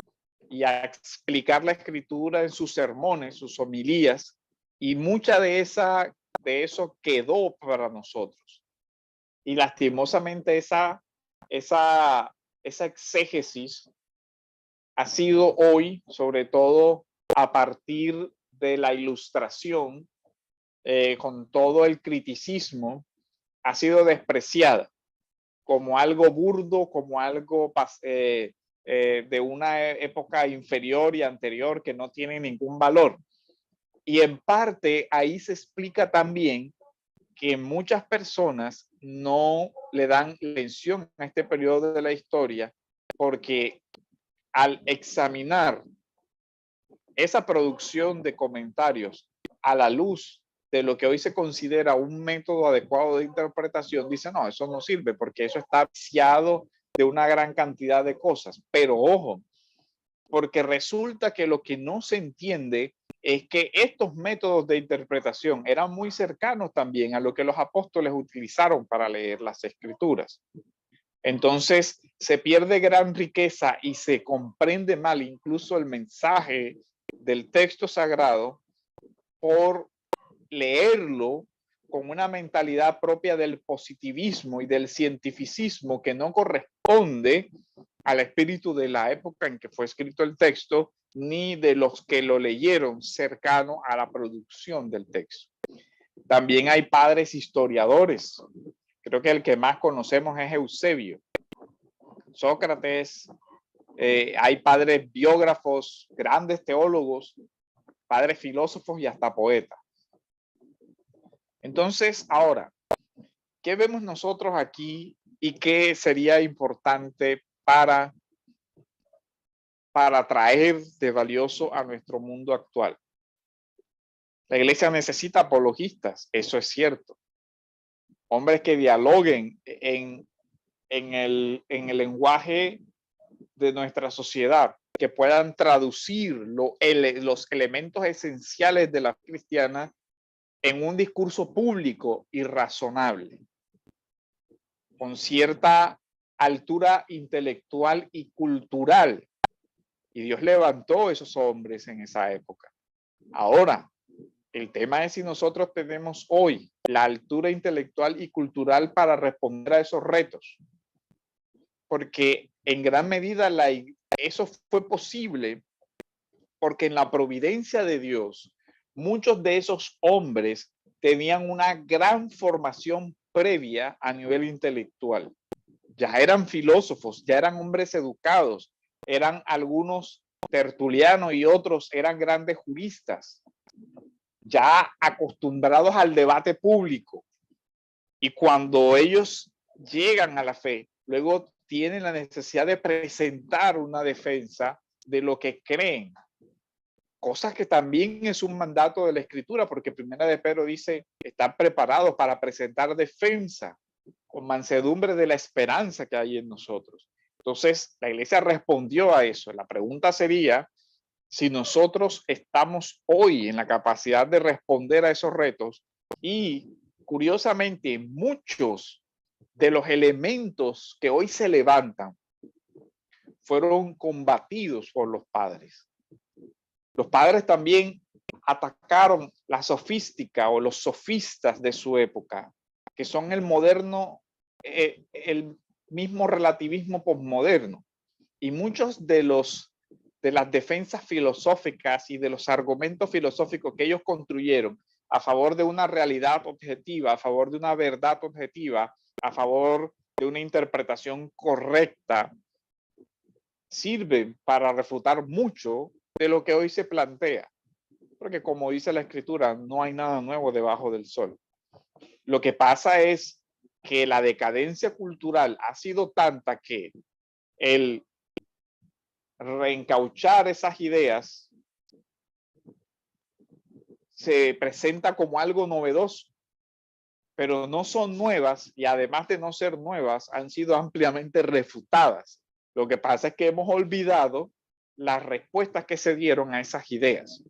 y a explicar la escritura en sus sermones, sus homilías, y mucha de eso quedó para nosotros. Y lastimosamente esa exégesis ha sido hoy, sobre todo a partir de la Ilustración, con todo el criticismo, ha sido despreciada como algo burdo, como algo de una época inferior y anterior que no tiene ningún valor. Y en parte ahí se explica también que muchas personas no le dan atención a este periodo de la historia porque al examinar esa producción de comentarios a la luz de lo que hoy se considera un método adecuado de interpretación, dice, no, eso no sirve porque eso está viciado de una gran cantidad de cosas. Pero ojo, porque resulta que lo que no se entiende es que estos métodos de interpretación eran muy cercanos también a lo que los apóstoles utilizaron para leer las escrituras. Entonces se pierde gran riqueza y se comprende mal incluso el mensaje del texto sagrado por leerlo con una mentalidad propia del positivismo y del cientificismo que no corresponde al espíritu de la época en que fue escrito el texto, ni de los que lo leyeron cercano a la producción del texto. También hay padres historiadores. Creo que el que más conocemos es Eusebio. Sócrates, hay padres biógrafos, grandes teólogos, padres filósofos y hasta poetas. Entonces, ahora, ¿qué vemos nosotros aquí y qué sería importante para traer de valioso a nuestro mundo actual? La iglesia necesita apologistas, eso es cierto. Hombres que dialoguen en el lenguaje de nuestra sociedad, que puedan traducir los elementos esenciales de la fe cristiana en un discurso público y razonable, con cierta altura intelectual y cultural. Y Dios levantó esos hombres en esa época. Ahora, El tema es si nosotros tenemos hoy la altura intelectual y cultural para responder a esos retos. Porque en gran medida eso fue posible porque en la providencia de Dios, muchos de esos hombres tenían una gran formación previa a nivel intelectual. Ya eran filósofos, ya eran hombres educados, eran algunos tertulianos y otros eran grandes juristas, ya acostumbrados al debate público. Y cuando ellos llegan a la fe, luego tienen la necesidad de presentar una defensa de lo que creen. Cosas que también es un mandato de la Escritura, porque Primera de Pedro dice, están preparados para presentar defensa con mansedumbre de la esperanza que hay en nosotros. Entonces, la iglesia respondió a eso. La pregunta sería, si nosotros estamos hoy en la capacidad de responder a esos retos y, curiosamente, muchos de los elementos que hoy se levantan fueron combatidos por los padres. Los padres también atacaron la sofística o los sofistas de su época, que son el moderno, el mismo relativismo posmoderno. Y muchos de las defensas filosóficas y de los argumentos filosóficos que ellos construyeron a favor de una realidad objetiva, a favor de una verdad objetiva, a favor de una interpretación correcta, sirven para refutar mucho de lo que hoy se plantea. Porque como dice la Escritura, no hay nada nuevo debajo del sol. Lo que pasa es que la decadencia cultural ha sido tanta que el reencauchar esas ideas se presenta como algo novedoso, pero no son nuevas y además de no ser nuevas, han sido ampliamente refutadas. Lo que pasa es que hemos olvidado las respuestas que se dieron a esas ideas.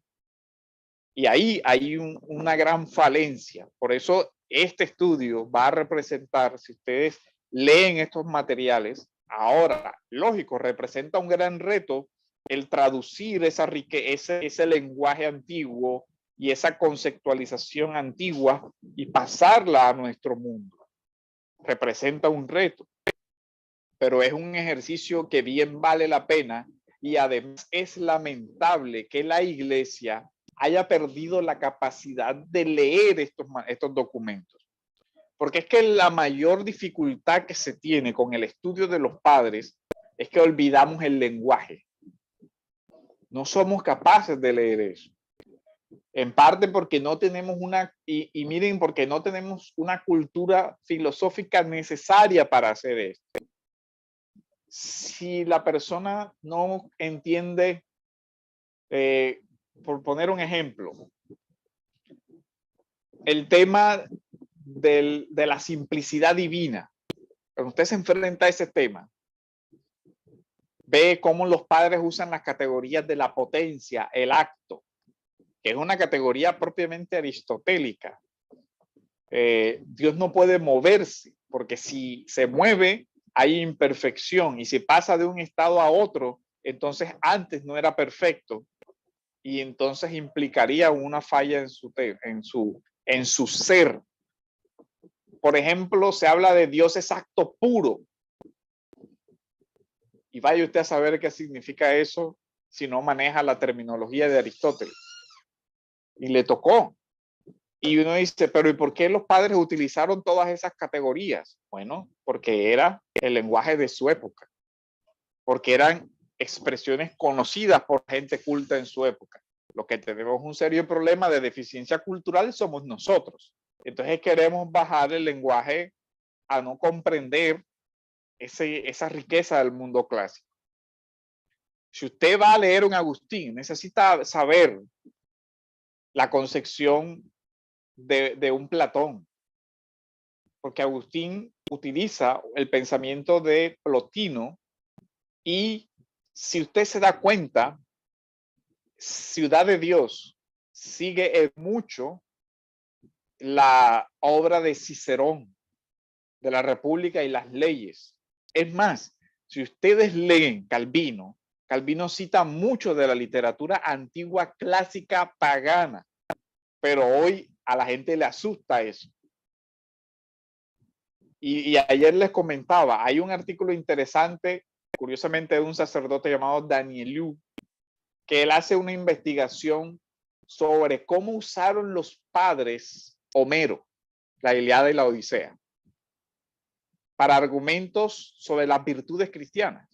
Y ahí hay una gran falencia. Por eso este estudio va a representar, si ustedes leen estos materiales, ahora, lógico, representa un gran reto el traducir ese lenguaje antiguo y esa conceptualización antigua y pasarla a nuestro mundo. Representa un reto, pero es un ejercicio que bien vale la pena y además es lamentable que la iglesia haya perdido la capacidad de leer estos documentos. Porque es que la mayor dificultad que se tiene con el estudio de los padres es que olvidamos el lenguaje. No somos capaces de leer eso. En parte porque no tenemos y miren, porque no tenemos una cultura filosófica necesaria para hacer esto. Si la persona no entiende, por poner un ejemplo, el tema de la simplicidad divina, cuando usted se enfrenta a ese tema, ve cómo los padres usan las categorías de la potencia, el acto, que es una categoría propiamente aristotélica. Dios no puede moverse, porque si se mueve hay imperfección, y si pasa de un estado a otro, entonces antes no era perfecto, y entonces implicaría una falla en su ser. Por ejemplo, se habla de Dios es acto puro. Y vaya usted a saber qué significa eso si no maneja la terminología de Aristóteles. Y le tocó. Y uno dice, pero ¿y por qué los padres utilizaron todas esas categorías? Bueno, porque era el lenguaje de su época. Porque eran expresiones conocidas por gente culta en su época. Lo que tenemos un serio problema de deficiencia cultural somos nosotros. Entonces queremos bajar el lenguaje a no comprender esa riqueza del mundo clásico. Si usted va a leer un Agustín, necesita saber la concepción de un Platón, porque Agustín utiliza el pensamiento de Plotino y si usted se da cuenta, Ciudad de Dios sigue mucho la obra de Cicerón, de la República y las leyes. Es más, si ustedes leen Calvino, Calvino cita mucho de la literatura antigua clásica pagana, pero hoy a la gente le asusta eso. Y ayer les comentaba, hay un artículo interesante, curiosamente de un sacerdote llamado Daniel Liu, que él hace una investigación sobre cómo usaron los padres Homero, la Ilíada y la Odisea, para argumentos sobre las virtudes cristianas.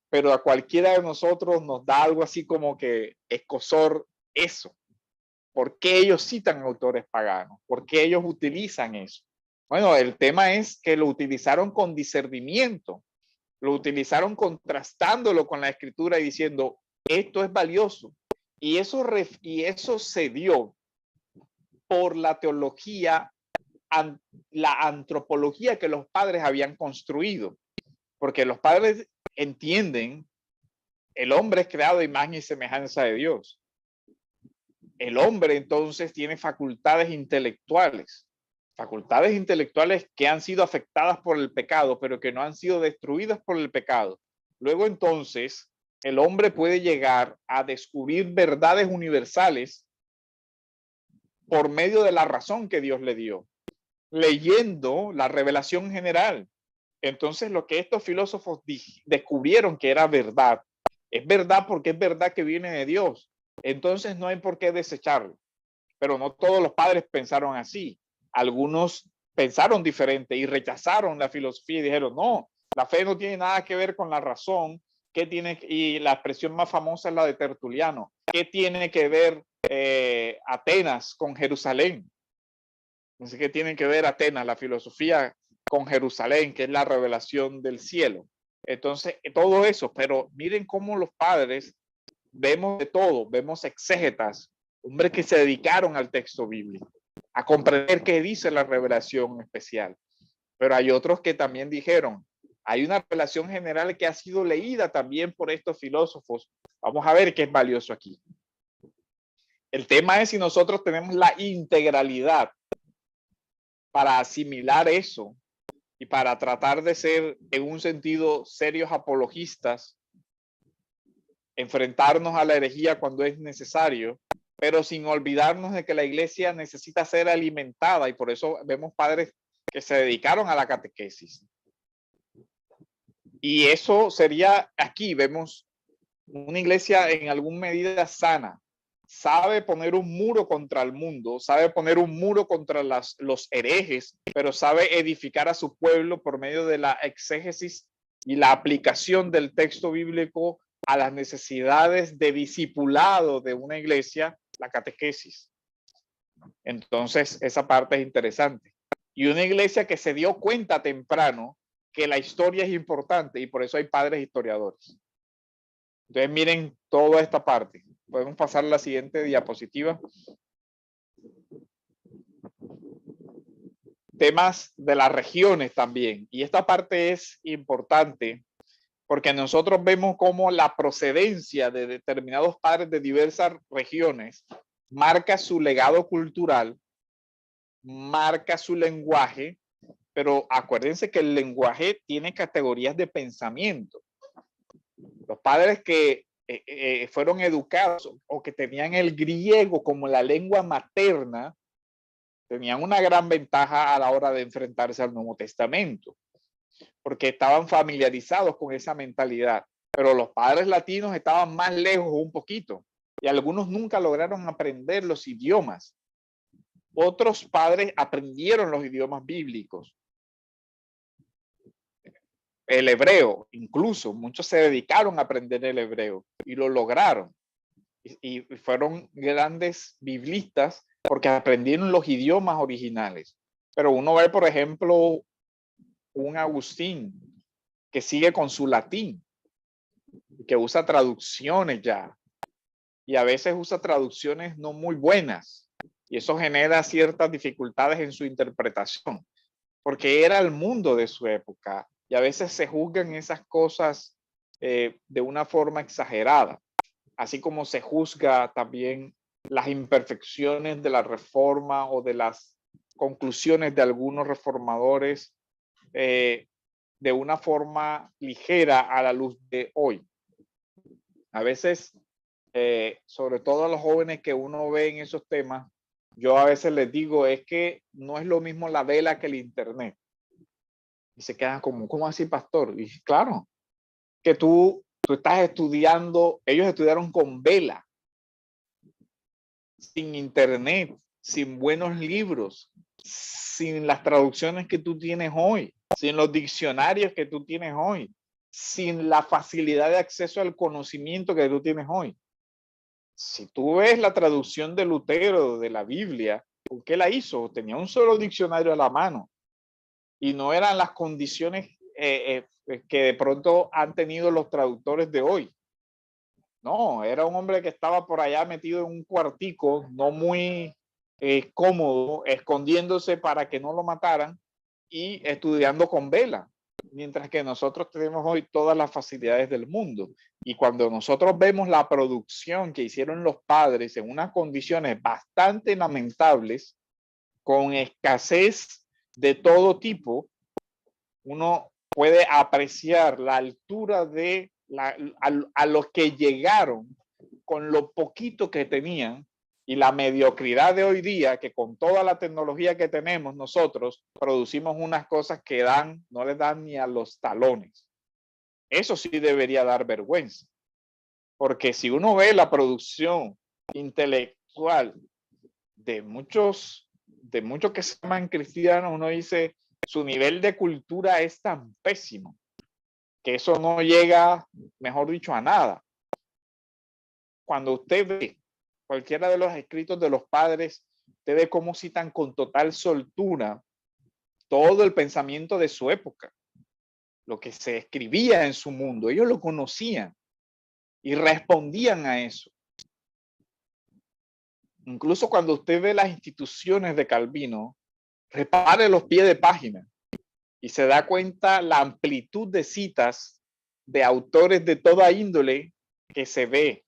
Pero a cualquiera de nosotros nos da algo así como que escozor eso. ¿Por qué ellos citan autores paganos? ¿Por qué ellos utilizan eso? Bueno, el tema es que lo utilizaron con discernimiento, lo utilizaron contrastándolo con la escritura y diciendo, esto es valioso. Y eso se dio por la teología, la antropología que los padres habían construido. Porque los padres entienden, el hombre es creado a imagen y semejanza de Dios. El hombre entonces tiene facultades intelectuales que han sido afectadas por el pecado, pero que no han sido destruidas por el pecado. Luego entonces el hombre puede llegar a descubrir verdades universales por medio de la razón que Dios le dio, leyendo la revelación general. Entonces lo que estos filósofos descubrieron que era verdad, es verdad porque es verdad que viene de Dios. Entonces no hay por qué desecharlo. Pero no todos los padres pensaron así. Algunos pensaron diferente y rechazaron la filosofía y dijeron, no, la fe no tiene nada que ver con la razón. ¿Qué tiene? Y la expresión más famosa es la de Tertuliano. ¿Qué tiene que ver Atenas con Jerusalén? Entonces, ¿qué tiene que ver Atenas, la filosofía, con Jerusalén, que es la revelación del cielo? Entonces, todo eso, pero miren cómo los padres vemos de todo, vemos exégetas, hombres que se dedicaron al texto bíblico, a comprender qué dice la revelación especial. Pero hay otros que también dijeron, hay una revelación general que ha sido leída también por estos filósofos. Vamos a ver qué es valioso aquí. El tema es si nosotros tenemos la integralidad para asimilar eso y para tratar de ser, en un sentido, serios apologistas, enfrentarnos a la herejía cuando es necesario, pero sin olvidarnos de que la iglesia necesita ser alimentada, y por eso vemos padres que se dedicaron a la catequesis. Y eso sería, aquí vemos una iglesia en alguna medida sana, sabe poner un muro contra el mundo, sabe poner un muro contra los herejes, pero sabe edificar a su pueblo por medio de la exégesis y la aplicación del texto bíblico a las necesidades de discipulado de una iglesia, la catequesis. Entonces, esa parte es interesante. Y una iglesia que se dio cuenta temprano que la historia es importante y por eso hay padres historiadores. Entonces, miren toda esta parte. Podemos pasar a la siguiente diapositiva. Temas de las regiones también. Y esta parte es importante porque nosotros vemos cómo la procedencia de determinados padres de diversas regiones marca su legado cultural, marca su lenguaje, pero acuérdense que el lenguaje tiene categorías de pensamiento. Los padres que fueron educados o que tenían el griego como la lengua materna, tenían una gran ventaja a la hora de enfrentarse al Nuevo Testamento, porque estaban familiarizados con esa mentalidad. Pero los padres latinos estaban más lejos un poquito y algunos nunca lograron aprender los idiomas. Otros padres aprendieron los idiomas bíblicos. El hebreo, incluso, muchos se dedicaron a aprender el hebreo y lo lograron. Y fueron grandes biblistas porque aprendieron los idiomas originales. Pero uno ve, por ejemplo, un Agustín que sigue con su latín, que usa traducciones ya, y a veces usa traducciones no muy buenas, y eso genera ciertas dificultades en su interpretación, porque era el mundo de su época, y a veces se juzgan esas cosas de una forma exagerada, así como se juzga también las imperfecciones de la reforma o de las conclusiones de algunos reformadores de una forma ligera a la luz de hoy. A veces sobre todo a los jóvenes que uno ve en esos temas, yo a veces les digo, es que no es lo mismo la vela que el internet. Y se quedan como, ¿cómo así, pastor? Y claro, que tú estás estudiando, ellos estudiaron con vela, sin internet, sin buenos libros, sin las traducciones que tú tienes hoy, sin los diccionarios que tú tienes hoy, sin la facilidad de acceso al conocimiento que tú tienes hoy. Si tú ves la traducción de Lutero de la Biblia, ¿por qué la hizo? Tenía un solo diccionario a la mano y no eran las condiciones que de pronto han tenido los traductores de hoy. No, era un hombre que estaba por allá metido en un cuartico, no muy cómodo, escondiéndose para que no lo mataran y estudiando con vela, mientras que nosotros tenemos hoy todas las facilidades del mundo. Y cuando nosotros vemos la producción que hicieron los padres en unas condiciones bastante lamentables, con escasez de todo tipo, uno puede apreciar la altura de a los que llegaron con lo poquito que tenían y la mediocridad de hoy día, que con toda la tecnología que tenemos nosotros, producimos unas cosas que no les dan ni a los talones. Eso sí debería dar vergüenza, porque si uno ve la producción intelectual de muchos que se llaman cristianos, uno dice, su nivel de cultura es tan pésimo que eso no llega, mejor dicho, a nada. Cuando usted ve cualquiera de los escritos de los padres, usted ve cómo citan con total soltura todo el pensamiento de su época, lo que se escribía en su mundo. Ellos lo conocían y respondían a eso. Incluso cuando usted ve las instituciones de Calvino, repare los pies de página y se da cuenta la amplitud de citas de autores de toda índole que se ve,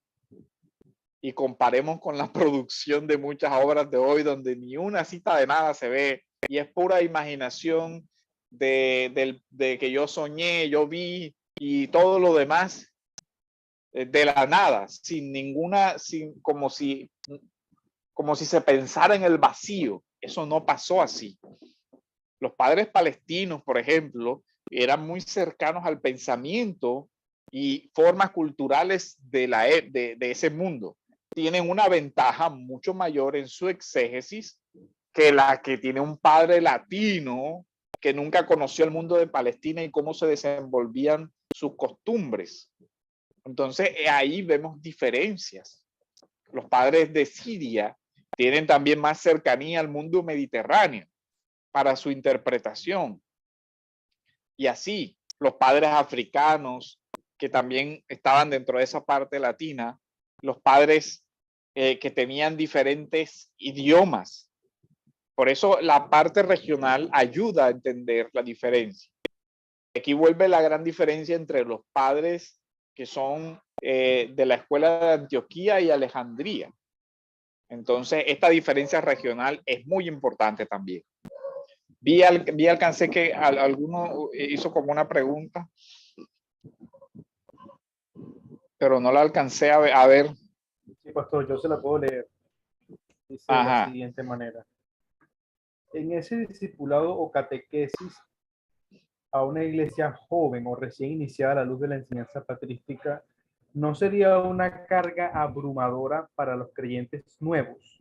y comparemos con la producción de muchas obras de hoy donde ni una cita de nada se ve y es pura imaginación de que yo soñé, yo vi y todo lo demás de la nada, sin ninguna, como si se pensara en el vacío. Eso no pasó así. Los padres palestinos, por ejemplo, eran muy cercanos al pensamiento y formas culturales de ese mundo. Tienen una ventaja mucho mayor en su exégesis que la que tiene un padre latino que nunca conoció el mundo de Palestina y cómo se desenvolvían sus costumbres. Entonces, ahí vemos diferencias. Los padres de Siria tienen también más cercanía al mundo mediterráneo para su interpretación. Y así, los padres africanos, que también estaban dentro de esa parte latina, los padres que tenían diferentes idiomas. Por eso la parte regional ayuda a entender la diferencia. Aquí vuelve la gran diferencia entre los padres que son de la escuela de Antioquía y Alejandría. Entonces, esta diferencia regional es muy importante también. Alcancé que alguno hizo como una pregunta, pero no la alcancé a ver. Sí, pastor, yo se la puedo leer. Dice de la siguiente manera. En ese discipulado o catequesis a una iglesia joven o recién iniciada a la luz de la enseñanza patrística, ¿no sería una carga abrumadora para los creyentes nuevos?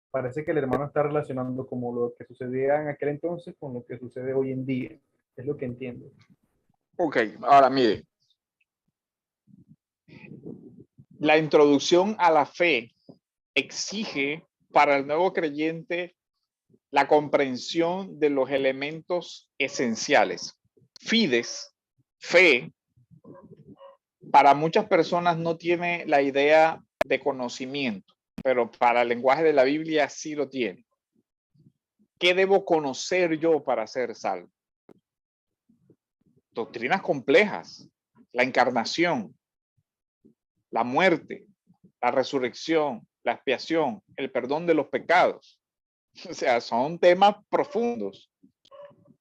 Parece que el hermano está relacionando como lo que sucedía en aquel entonces con lo que sucede hoy en día. Es lo que entiendo. Ok, ahora mire. La introducción a la fe exige para el nuevo creyente la comprensión de los elementos esenciales. Fides, fe, para muchas personas no tiene la idea de conocimiento, pero para el lenguaje de la Biblia sí lo tiene. ¿Qué debo conocer yo para ser salvo? Doctrinas complejas, la encarnación, la muerte, la resurrección, la expiación, el perdón de los pecados. O sea, son temas profundos.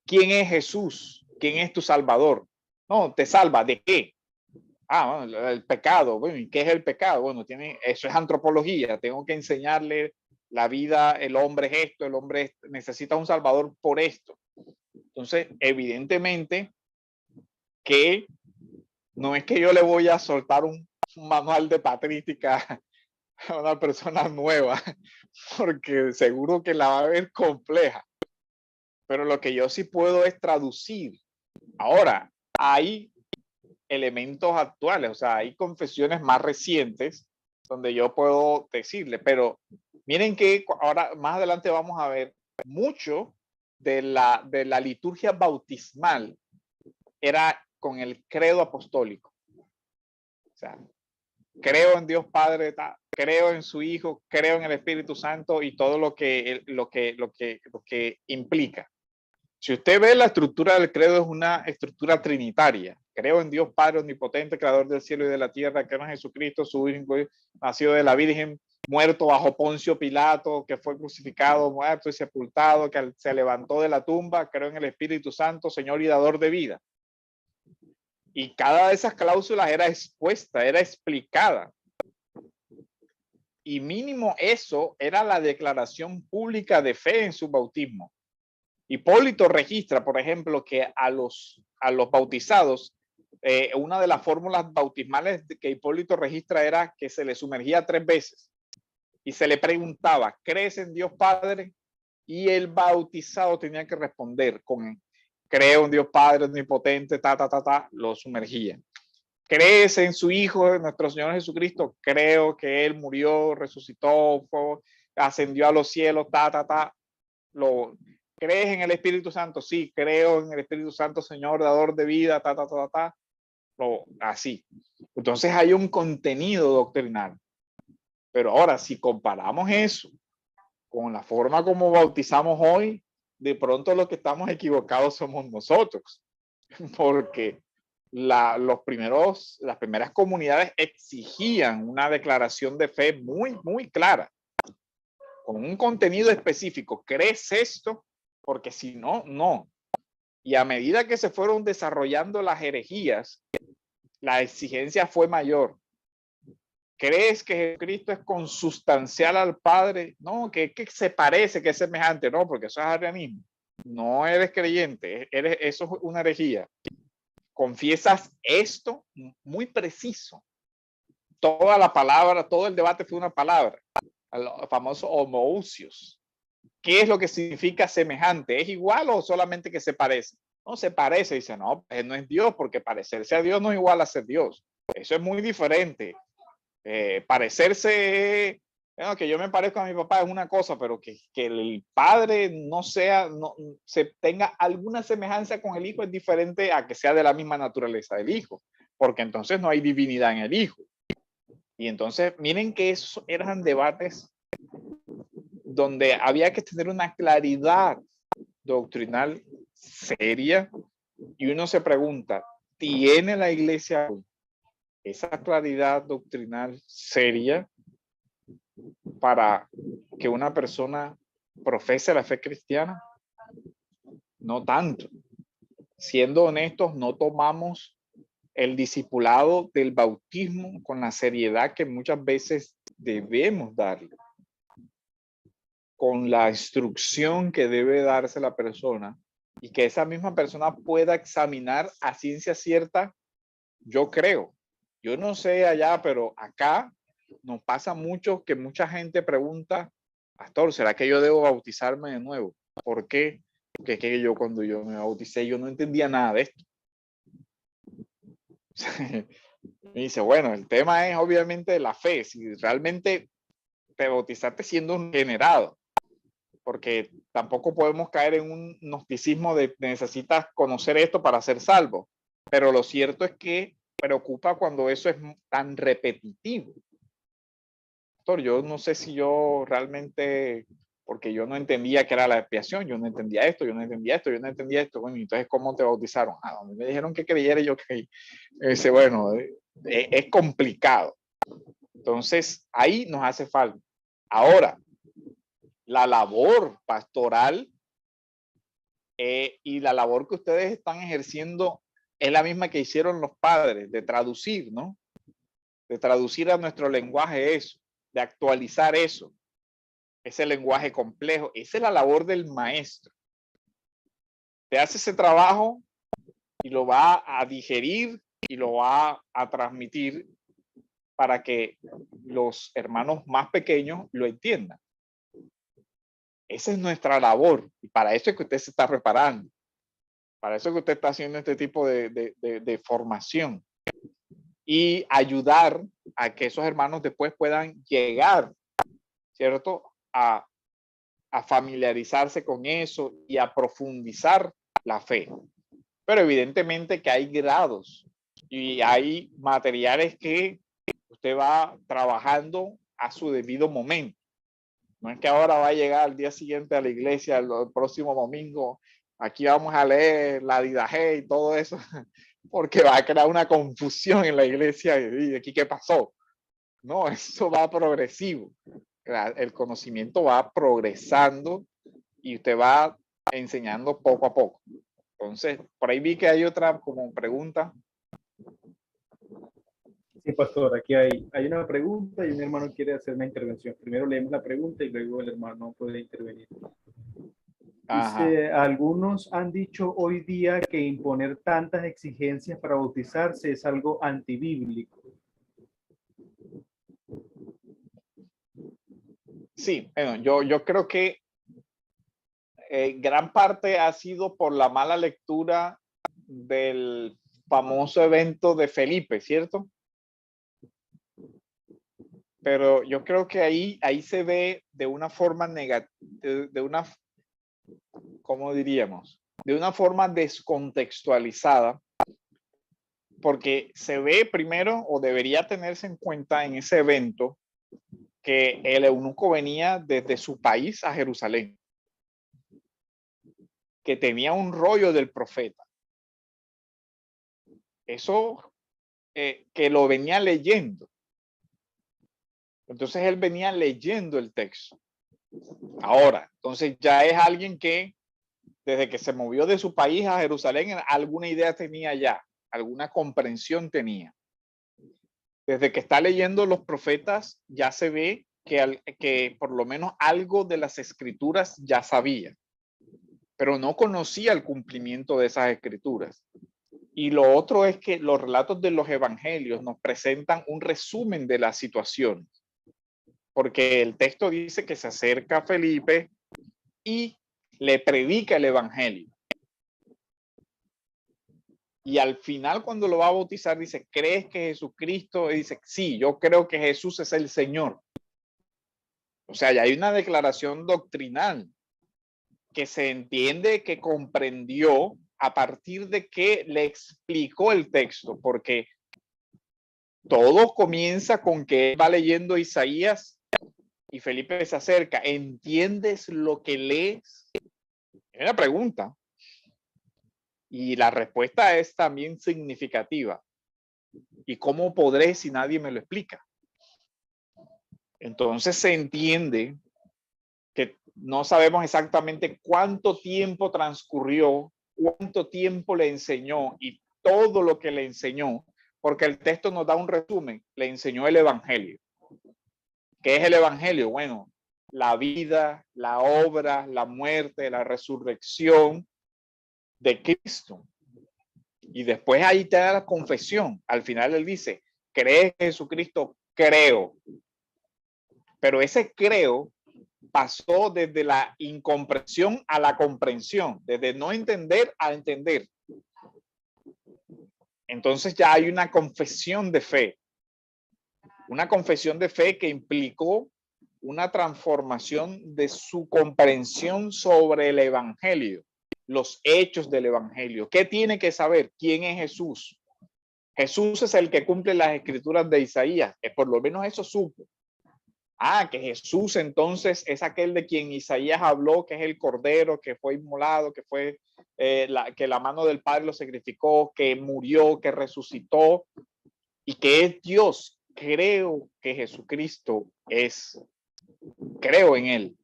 ¿Quién es Jesús? ¿Quién es tu Salvador? No, te salva. ¿De qué? Bueno, el pecado. Bueno, ¿y qué es el pecado? Bueno, eso es antropología. Tengo que enseñarle la vida, el hombre es esto, el hombre necesita un salvador por esto. Entonces, evidentemente que no es que yo le voy a soltar un manual de patrística a una persona nueva, porque seguro que la va a ver compleja. Pero lo que yo sí puedo es traducir. Ahora, hay elementos actuales, o sea, hay confesiones más recientes donde yo puedo decirle, pero miren que ahora más adelante vamos a ver mucho de la liturgia bautismal era con el credo apostólico. O sea, creo en Dios Padre, creo en su Hijo, creo en el Espíritu Santo y todo lo que implica. Si usted ve la estructura del credo, es una estructura trinitaria. Creo en Dios Padre omnipotente, creador del cielo y de la tierra, creo en Jesucristo, su hijo, nacido de la Virgen, muerto bajo Poncio Pilato, que fue crucificado, muerto y sepultado, que se levantó de la tumba, creo en el Espíritu Santo, Señor y dador de vida. Y cada de esas cláusulas era expuesta, era explicada. Y mínimo eso era la declaración pública de fe en su bautismo. Hipólito registra, por ejemplo, que a los bautizados, una de las fórmulas bautismales que Hipólito registra era que se le sumergía 3 veces y se le preguntaba, ¿crees en Dios Padre? Y el bautizado tenía que responder con creo en Dios Padre omnipotente, lo sumergía. ¿Crees en su Hijo, nuestro Señor Jesucristo? Creo que Él murió, resucitó, ascendió a los cielos, lo ¿crees en el Espíritu Santo? Sí, creo en el Espíritu Santo, Señor, dador de vida, así. Entonces hay un contenido doctrinal. Pero ahora, si comparamos eso con la forma como bautizamos hoy, de pronto los que estamos equivocados somos nosotros. Porque las primeras comunidades exigían una declaración de fe muy, muy clara, con un contenido específico. ¿Crees esto? Porque si no, no. Y a medida que se fueron desarrollando las herejías, la exigencia fue mayor. ¿Crees que Jesucristo es consustancial al Padre? No, que se parece, que es semejante. No, porque eso es arianismo. No eres creyente, eso es una herejía. Confiesas esto muy preciso. Toda la palabra, todo el debate fue una palabra. El famoso homoousios. ¿Qué es lo que significa semejante? ¿Es igual o solamente que se parece? No, se parece. Dice, no, él no es Dios, porque parecerse a Dios no es igual a ser Dios. Eso es muy diferente. Parecerse, bueno, que yo me parezco a mi papá es una cosa, pero que el padre no se tenga alguna semejanza con el hijo es diferente a que sea de la misma naturaleza del hijo, porque entonces no hay divinidad en el hijo. Y entonces, miren que esos eran debates donde había que tener una claridad doctrinal seria, y uno se pregunta, ¿tiene la iglesia esa claridad doctrinal seria para que una persona profese la fe cristiana? No tanto. Siendo honestos, no tomamos el discipulado del bautismo con la seriedad que muchas veces debemos darle, con la instrucción que debe darse la persona, y que esa misma persona pueda examinar a ciencia cierta. Yo creo, yo no sé allá, pero acá nos pasa mucho que mucha gente pregunta, pastor, ¿será que yo debo bautizarme de nuevo? ¿Por qué? Porque es que yo cuando yo me bauticé yo no entendía nada de esto. Me dice, bueno, el tema es obviamente la fe, si realmente te bautizaste siendo un generado, porque tampoco podemos caer en un gnosticismo de necesitas conocer esto para ser salvo. Pero lo cierto es que preocupa cuando eso es tan repetitivo. Doctor, yo no sé si yo realmente, porque yo no entendía qué era la expiación, yo no entendía esto, yo no entendía esto, yo no entendía esto. Bueno, entonces, ¿cómo te bautizaron? Me dijeron que creyera y yo creí. Dice, bueno, es complicado. Entonces, ahí nos hace falta. Ahora, la labor pastoral y la labor que ustedes están ejerciendo es la misma que hicieron los padres, de traducir, ¿no? De traducir a nuestro lenguaje eso, de actualizar eso, ese lenguaje complejo. Esa es la labor del maestro. Te hace ese trabajo y lo va a digerir y lo va a transmitir para que los hermanos más pequeños lo entiendan. Esa es nuestra labor y para eso es que usted se está preparando. Para eso es que usted está haciendo este tipo de formación y ayudar a que esos hermanos después puedan llegar, ¿cierto? A familiarizarse con eso y a profundizar la fe. Pero evidentemente que hay grados y hay materiales que usted va trabajando a su debido momento. No es que ahora va a llegar al día siguiente a la iglesia, el próximo domingo, aquí vamos a leer la Didaje y todo eso, porque va a crear una confusión en la iglesia y aquí qué pasó. No, eso va progresivo. El conocimiento va progresando y usted va enseñando poco a poco. Entonces, por ahí vi que hay otra como pregunta. Sí, pastor, aquí hay una pregunta y un hermano quiere hacer una intervención. Primero leemos la pregunta y luego el hermano puede intervenir. Dice, algunos han dicho hoy día que imponer tantas exigencias para bautizarse es algo antibíblico. Sí, bueno, yo creo que gran parte ha sido por la mala lectura del famoso evento de Felipe, ¿cierto? Pero yo creo que ahí se ve de una forma negativa, de una, ¿cómo diríamos? De una forma descontextualizada, porque se ve primero, o debería tenerse en cuenta en ese evento, que el eunuco venía desde su país a Jerusalén, que tenía un rollo del profeta. Eso que lo venía leyendo. Entonces él venía leyendo el texto. Ahora, entonces ya es alguien que desde que se movió de su país a Jerusalén, alguna idea tenía ya, alguna comprensión tenía. Desde que está leyendo los profetas, ya se ve que por lo menos algo de las escrituras ya sabía, pero no conocía el cumplimiento de esas escrituras. Y lo otro es que los relatos de los evangelios nos presentan un resumen de las situaciones, porque el texto dice que se acerca a Felipe y le predica el evangelio. Y al final, cuando lo va a bautizar, dice, ¿crees que Jesucristo? Y dice, sí, yo creo que Jesús es el Señor. O sea, ya hay una declaración doctrinal que se entiende que comprendió a partir de que le explicó el texto, porque todo comienza con que va leyendo Isaías y Felipe se acerca. ¿Entiendes lo que lees? Es una pregunta. Y la respuesta es también significativa. ¿Y cómo podré si nadie me lo explica? Entonces se entiende que no sabemos exactamente cuánto tiempo transcurrió, cuánto tiempo le enseñó y todo lo que le enseñó, porque el texto nos da un resumen, le enseñó el evangelio. ¿Qué es el evangelio? Bueno, la vida, la obra, la muerte, la resurrección de Cristo. Y después ahí te da la confesión. Al final él dice, ¿crees en Jesucristo? Creo. Pero ese creo pasó desde la incomprensión a la comprensión, desde no entender a entender. Entonces ya hay una confesión de fe. Una confesión de fe que implicó una transformación de su comprensión sobre el evangelio, los hechos del evangelio. ¿Qué tiene que saber? ¿Quién es Jesús? Jesús es el que cumple las escrituras de Isaías, que por lo menos eso supo. Que Jesús entonces es aquel de quien Isaías habló, que es el Cordero, que fue inmolado, que fue que la mano del Padre lo sacrificó, que murió, que resucitó y que es Dios. Creo que Jesucristo es, creo en él.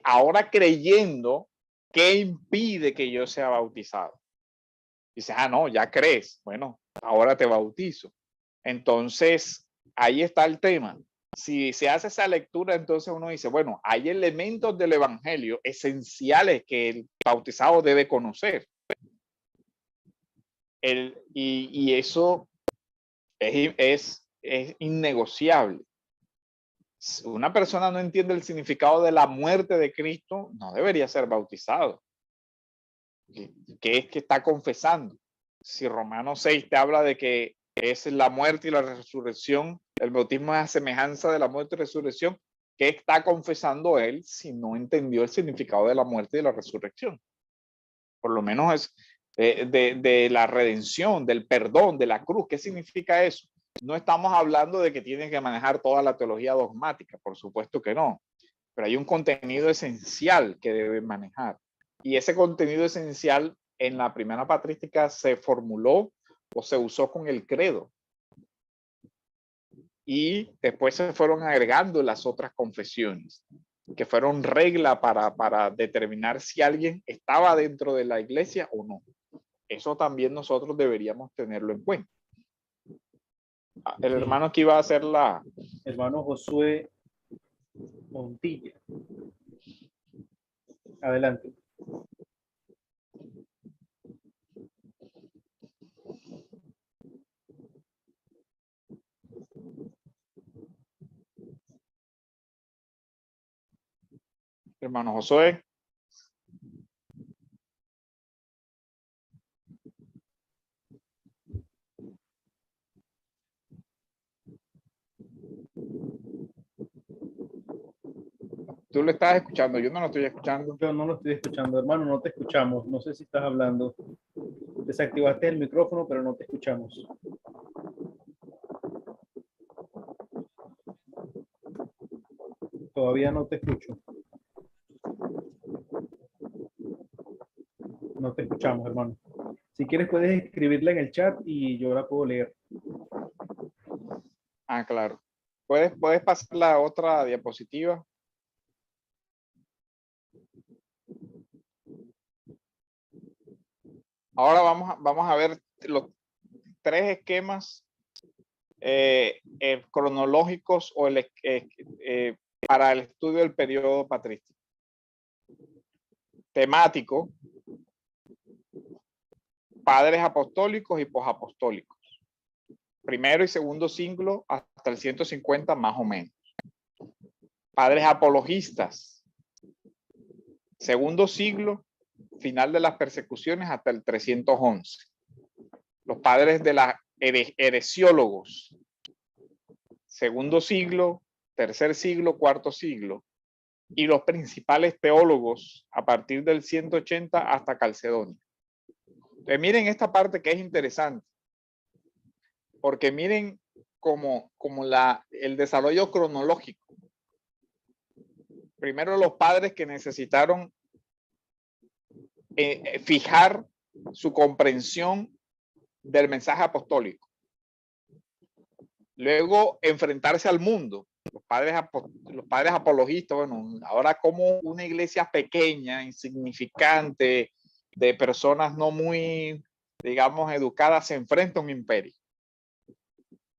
Ahora creyendo, ¿qué impide que yo sea bautizado? Dice, ah, no, ya crees. Bueno, ahora te bautizo. Entonces, ahí está el tema. Si se hace esa lectura, entonces uno dice, bueno, hay elementos del evangelio esenciales que el bautizado debe conocer. Y eso es innegociable. Si una persona no entiende el significado de la muerte de Cristo, no debería ser bautizado. ¿Qué es que está confesando? Si Romanos 6 te habla de que es la muerte y la resurrección, el bautismo es a semejanza de la muerte y resurrección, ¿qué está confesando él si no entendió el significado de la muerte y la resurrección? Por lo menos es de la redención, del perdón, de la cruz. ¿Qué significa eso? No estamos hablando de que tienen que manejar toda la teología dogmática, por supuesto que no, pero hay un contenido esencial que deben manejar. Y ese contenido esencial en la primera patrística se formuló o se usó con el credo. Y después se fueron agregando las otras confesiones, que fueron regla para determinar si alguien estaba dentro de la iglesia o no. Eso también nosotros deberíamos tenerlo en cuenta. El hermano que iba a hacer la... Hermano Josué Montilla. Adelante. Hermano Josué. Tú lo estás escuchando, yo no lo estoy escuchando. Yo no lo estoy escuchando, hermano, no te escuchamos. No sé si estás hablando. Desactivaste el micrófono, pero no te escuchamos. Todavía no te escucho. No te escuchamos, hermano. Si quieres puedes escribirla en el chat y yo la puedo leer. Ah, claro. ¿Puedes pasar la otra diapositiva? Ahora vamos a ver los tres esquemas cronológicos o para el estudio del periodo patrístico. Temático, padres apostólicos y posapostólicos. Primero y segundo siglo hasta el 150 más o menos. Padres apologistas. Segundo siglo, final de las persecuciones hasta el 311. Los padres de los heresiólogos. Segundo siglo, tercer siglo, cuarto siglo. Y los principales teólogos a partir del 180 hasta Calcedonia. Entonces, miren esta parte que es interesante. Porque miren como el desarrollo cronológico. Primero los padres que necesitaron fijar su comprensión del mensaje apostólico. Luego enfrentarse al mundo. Los padres apologistas, bueno, ahora como una iglesia pequeña, insignificante, de personas no muy, digamos, educadas, se enfrenta a un imperio.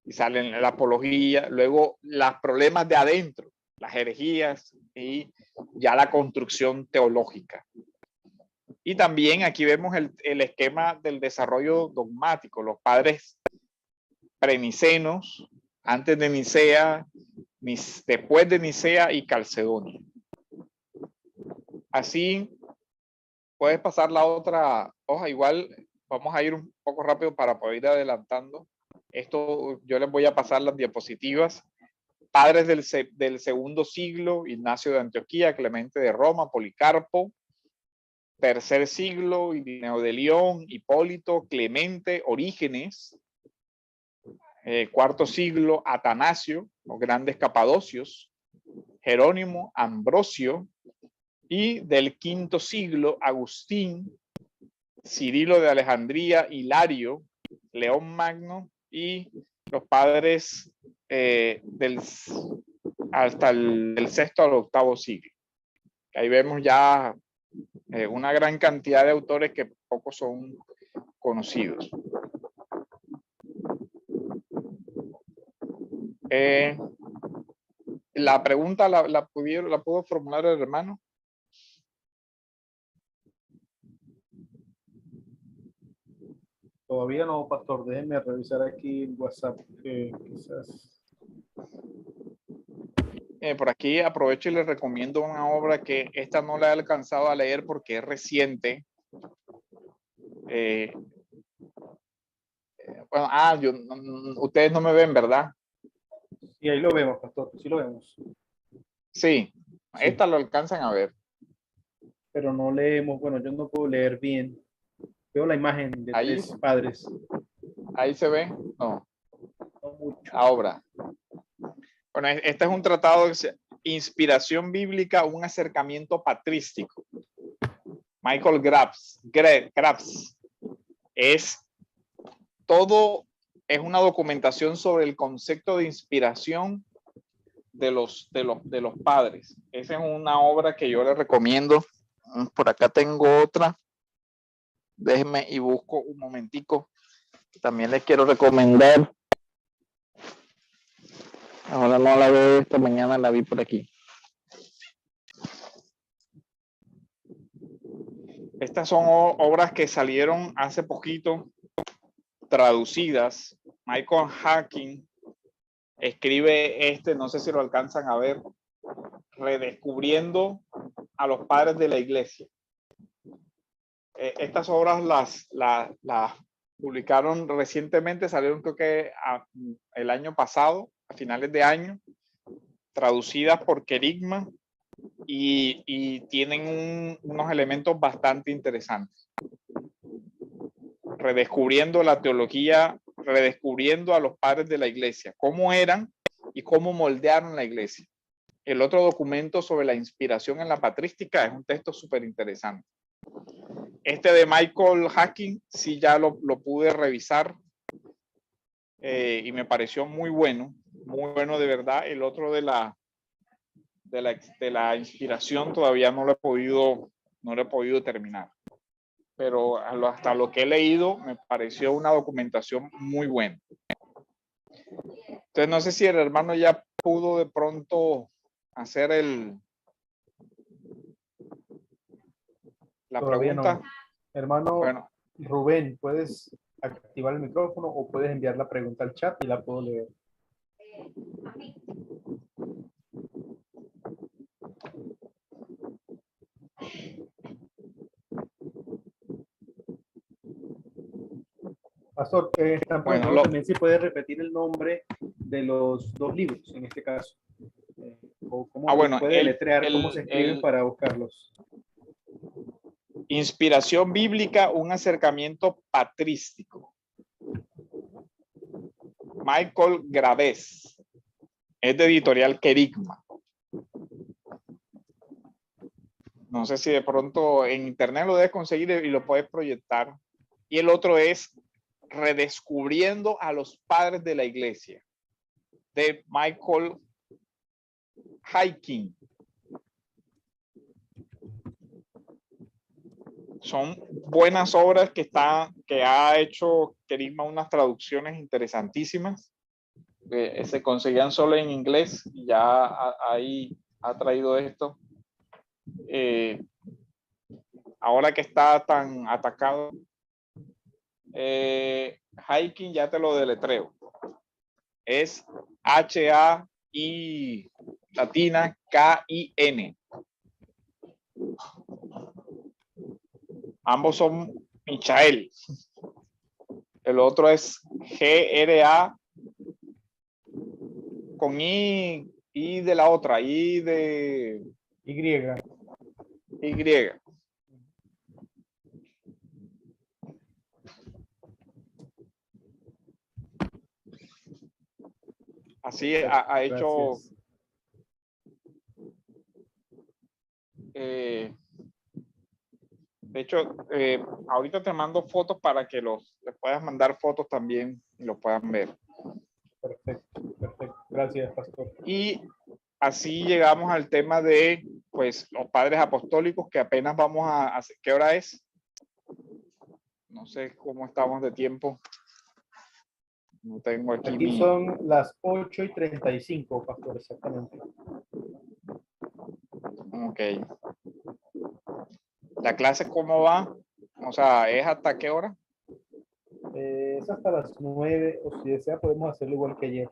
Y salen la apología, luego los problemas de adentro, las herejías y ya la construcción teológica. Y también aquí vemos el esquema del desarrollo dogmático, los padres prenicenos, antes de Nicea, después de Nicea y Calcedonia. Así, puedes pasar la otra hoja, igual vamos a ir un poco rápido para poder ir adelantando. Esto yo les voy a pasar las diapositivas. Padres del segundo siglo, Ignacio de Antioquía, Clemente de Roma, Policarpo. Tercer siglo, Irineo de León, Hipólito, Clemente, Orígenes. Cuarto siglo, Atanasio, los grandes capadocios. Jerónimo, Ambrosio. Y del quinto siglo, Agustín, Cirilo de Alejandría, Hilario, León Magno y los padres hasta el sexto al octavo siglo. Ahí vemos ya una gran cantidad de autores que pocos son conocidos. La pregunta la pudo formular el hermano. Todavía no, pastor. Déjenme revisar aquí el WhatsApp. Quizás. Por aquí aprovecho y les recomiendo una obra que esta no la he alcanzado a leer porque es reciente. Bueno, ustedes no me ven, ¿verdad? Sí, ahí lo vemos, pastor. Sí lo vemos. Sí, esta lo alcanzan a ver. Pero no leemos. Bueno, yo no puedo leer bien. Veo la imagen de Ahí, 3 padres. ahí se ve. No. No mucho. La obra. Bueno, este es un tratado de inspiración bíblica, un acercamiento patrístico. Michael Graves. Es una documentación sobre el concepto de inspiración de los padres. Esa es una obra que yo les recomiendo. Por acá tengo otra. Déjenme y busco un momentico. También les quiero recomendar. Ahora no la veo, esta mañana la vi por aquí. Estas son obras que salieron hace poquito, traducidas. Michael Hacking escribe no sé si lo alcanzan a ver, Redescubriendo a los padres de la iglesia. Estas obras las publicaron recientemente, salieron creo que el año pasado, a finales de año, traducidas por Kerigma y tienen unos elementos bastante interesantes. Redescubriendo la teología, redescubriendo a los padres de la iglesia, cómo eran y cómo moldearon la iglesia. El otro documento sobre la inspiración en la patrística es un texto súper interesante. Este de Michael Hacking, sí ya lo pude revisar y me pareció muy bueno de verdad. El otro de la inspiración todavía no lo he podido terminar. Pero hasta lo que he leído me pareció una documentación muy buena. Entonces no sé si el hermano ya pudo de pronto hacer la Todavía pregunta. No. Hermano, Bueno, Rubén, ¿puedes activar el micrófono o puedes enviar la pregunta al chat y la puedo leer? Pastor, están preguntando también si puede repetir el nombre de los 2 libros, en este caso. O cómo puede deletrear, cómo se escriben para buscarlos. Inspiración bíblica, un acercamiento patrístico. Michael Graves. Es de editorial Kerigma. No sé si de pronto en internet lo debes conseguir y lo puedes proyectar. Y el otro es Redescubriendo a los padres de la iglesia, de Michael Hacking. Son buenas obras que ha hecho Kerigma, unas traducciones interesantísimas. Se conseguían solo en inglés y ya ahí ha traído esto. Ahora que está tan atacado, Hacking, ya te lo deletreo. Es H-A-I latina K-I-N. Ambos son Michael. El otro es G-R-A con I de la otra, I de Y. Así ha hecho. De hecho, ahorita te mando fotos para que les puedas mandar fotos también y lo puedan ver. Perfecto. Gracias, pastor. Y así llegamos al tema de, pues, los padres apostólicos, que apenas vamos a hacer. ¿Qué hora es? No sé cómo estamos de tiempo. No tengo aquí. Aquí son las 8:35, pastor, exactamente. Ok. ¿La clase cómo va? O sea, ¿es hasta qué hora? Es hasta las 9, o si desea podemos hacerlo igual que ayer.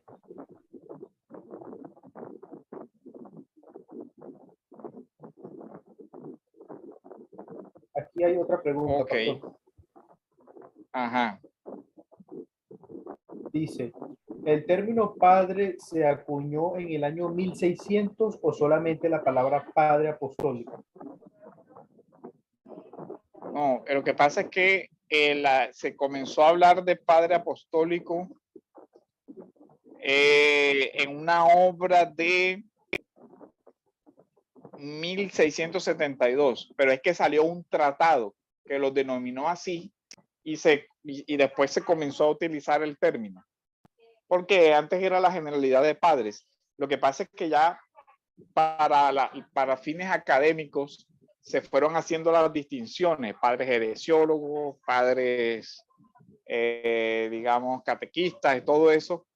Aquí hay otra pregunta, Ok. pastor. Ajá. Dice, ¿el término padre se acuñó en el año 1600 o solamente la palabra padre apostólico? No, lo que pasa es que se comenzó a hablar de padre apostólico en una obra de 1672, pero es que salió un tratado que lo denominó así y después se comenzó a utilizar el término, porque antes era la generalidad de padres. Lo que pasa es que ya para fines académicos se fueron haciendo las distinciones, padres heresiólogos, padres, digamos, catequistas y todo eso.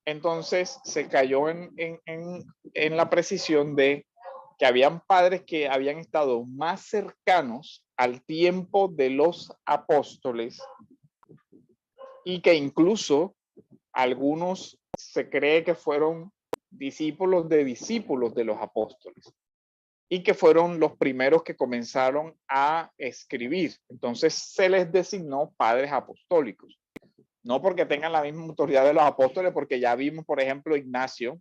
Entonces se cayó en la precisión de que habían padres que habían estado más cercanos al tiempo de los apóstoles y que incluso algunos se cree que fueron discípulos de los apóstoles y que fueron los primeros que comenzaron a escribir. Entonces se les designó padres apostólicos. No porque tengan la misma autoridad de los apóstoles, porque ya vimos, por ejemplo, Ignacio,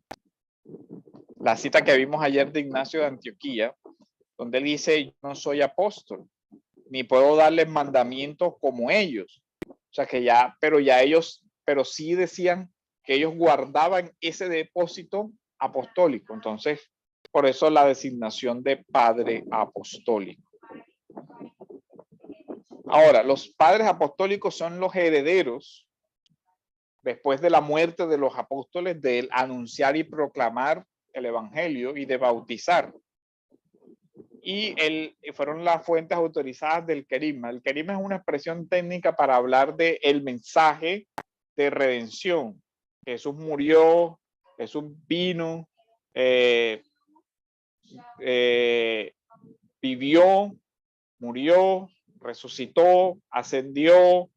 la cita que vimos ayer de Ignacio de Antioquía, donde él dice, yo no soy apóstol, ni puedo darles mandamientos como ellos. O sea que pero ellos, pero sí decían que ellos guardaban ese depósito apostólico. Entonces, por eso la designación de padre apostólico. Ahora, los padres apostólicos son los herederos después de la muerte de los apóstoles de anunciar y proclamar el evangelio y de bautizar. Y fueron las fuentes autorizadas del querigma. El querigma es una expresión técnica para hablar de el mensaje de redención. Jesús murió, Jesús vino, vivió, murió, resucitó, ascendió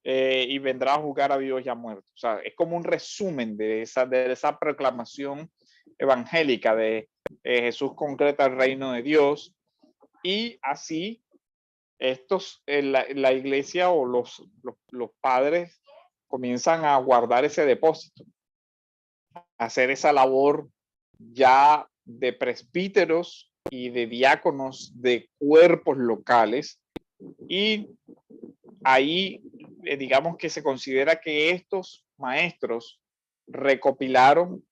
y vendrá a juzgar a vivos y a muertos. O sea, es como un resumen de esa proclamación evangélica de Jesús concreta el reino de Dios. Y así la iglesia o los padres comienzan a guardar ese depósito, a hacer esa labor ya de presbíteros y de diáconos de cuerpos locales. Y ahí, digamos que se considera que estos maestros recopilaron,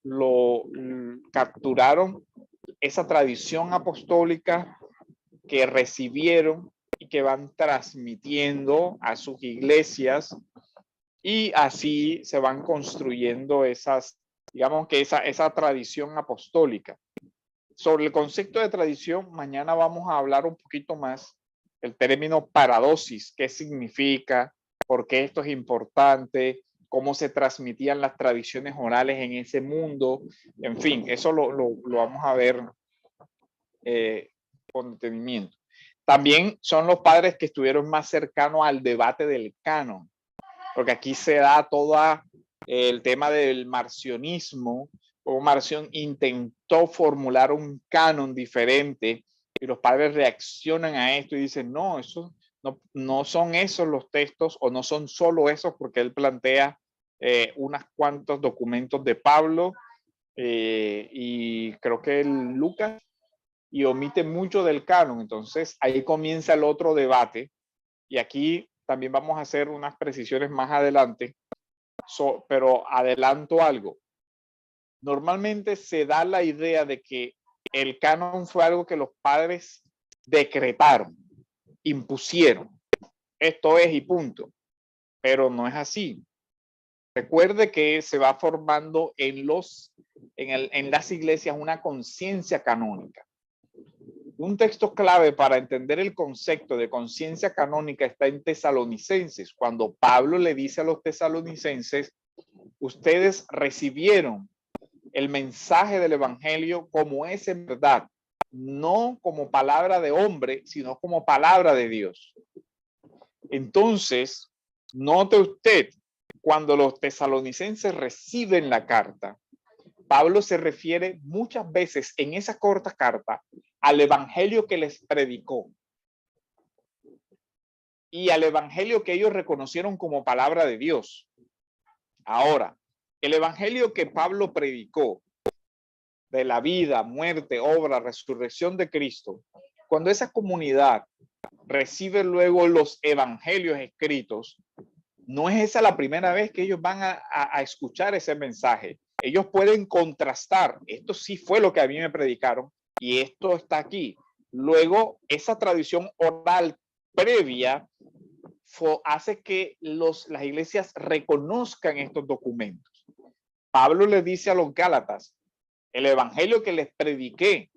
capturaron esa tradición apostólica que recibieron y que van transmitiendo a sus iglesias, y así se van construyendo digamos que esa tradición apostólica. Sobre el concepto de tradición, mañana vamos a hablar un poquito más el término paradosis, qué significa, por qué esto es importante, cómo se transmitían las tradiciones orales en ese mundo, en fin, eso lo vamos a ver con detenimiento. También son los padres que estuvieron más cercanos al debate del canon, porque aquí se da todo el tema del marcionismo, o Marción intentó formular un canon diferente y los padres reaccionan a esto y dicen, no, eso no son esos los textos, o no son solo esos, porque él plantea unos cuantos documentos de Pablo y creo que Lucas, y omite mucho del canon. Entonces ahí comienza el otro debate, y aquí también vamos a hacer unas precisiones más adelante, pero adelanto algo. Normalmente se da la idea de que el canon fue algo que los padres decretaron, impusieron. Esto es y punto. Pero no es así. Recuerde que se va formando en las iglesias una conciencia canónica. Un texto clave para entender el concepto de conciencia canónica está en Tesalonicenses, cuando Pablo le dice a los tesalonicenses, ustedes recibieron el mensaje del evangelio como es en verdad, no como palabra de hombre, sino como palabra de Dios. Entonces, note usted, cuando los tesalonicenses reciben la carta, Pablo se refiere muchas veces en esa corta carta al evangelio que les predicó y al evangelio que ellos reconocieron como palabra de Dios. Ahora, el evangelio que Pablo predicó de la vida, muerte, obra, resurrección de Cristo, cuando esa comunidad recibe luego los evangelios escritos, no es esa la primera vez que ellos van a escuchar ese mensaje. Ellos pueden contrastar, esto sí fue lo que a mí me predicaron y esto está aquí. Luego, esa tradición oral previa hace que las iglesias reconozcan estos documentos. Pablo le dice a los Gálatas, el evangelio que les prediqué,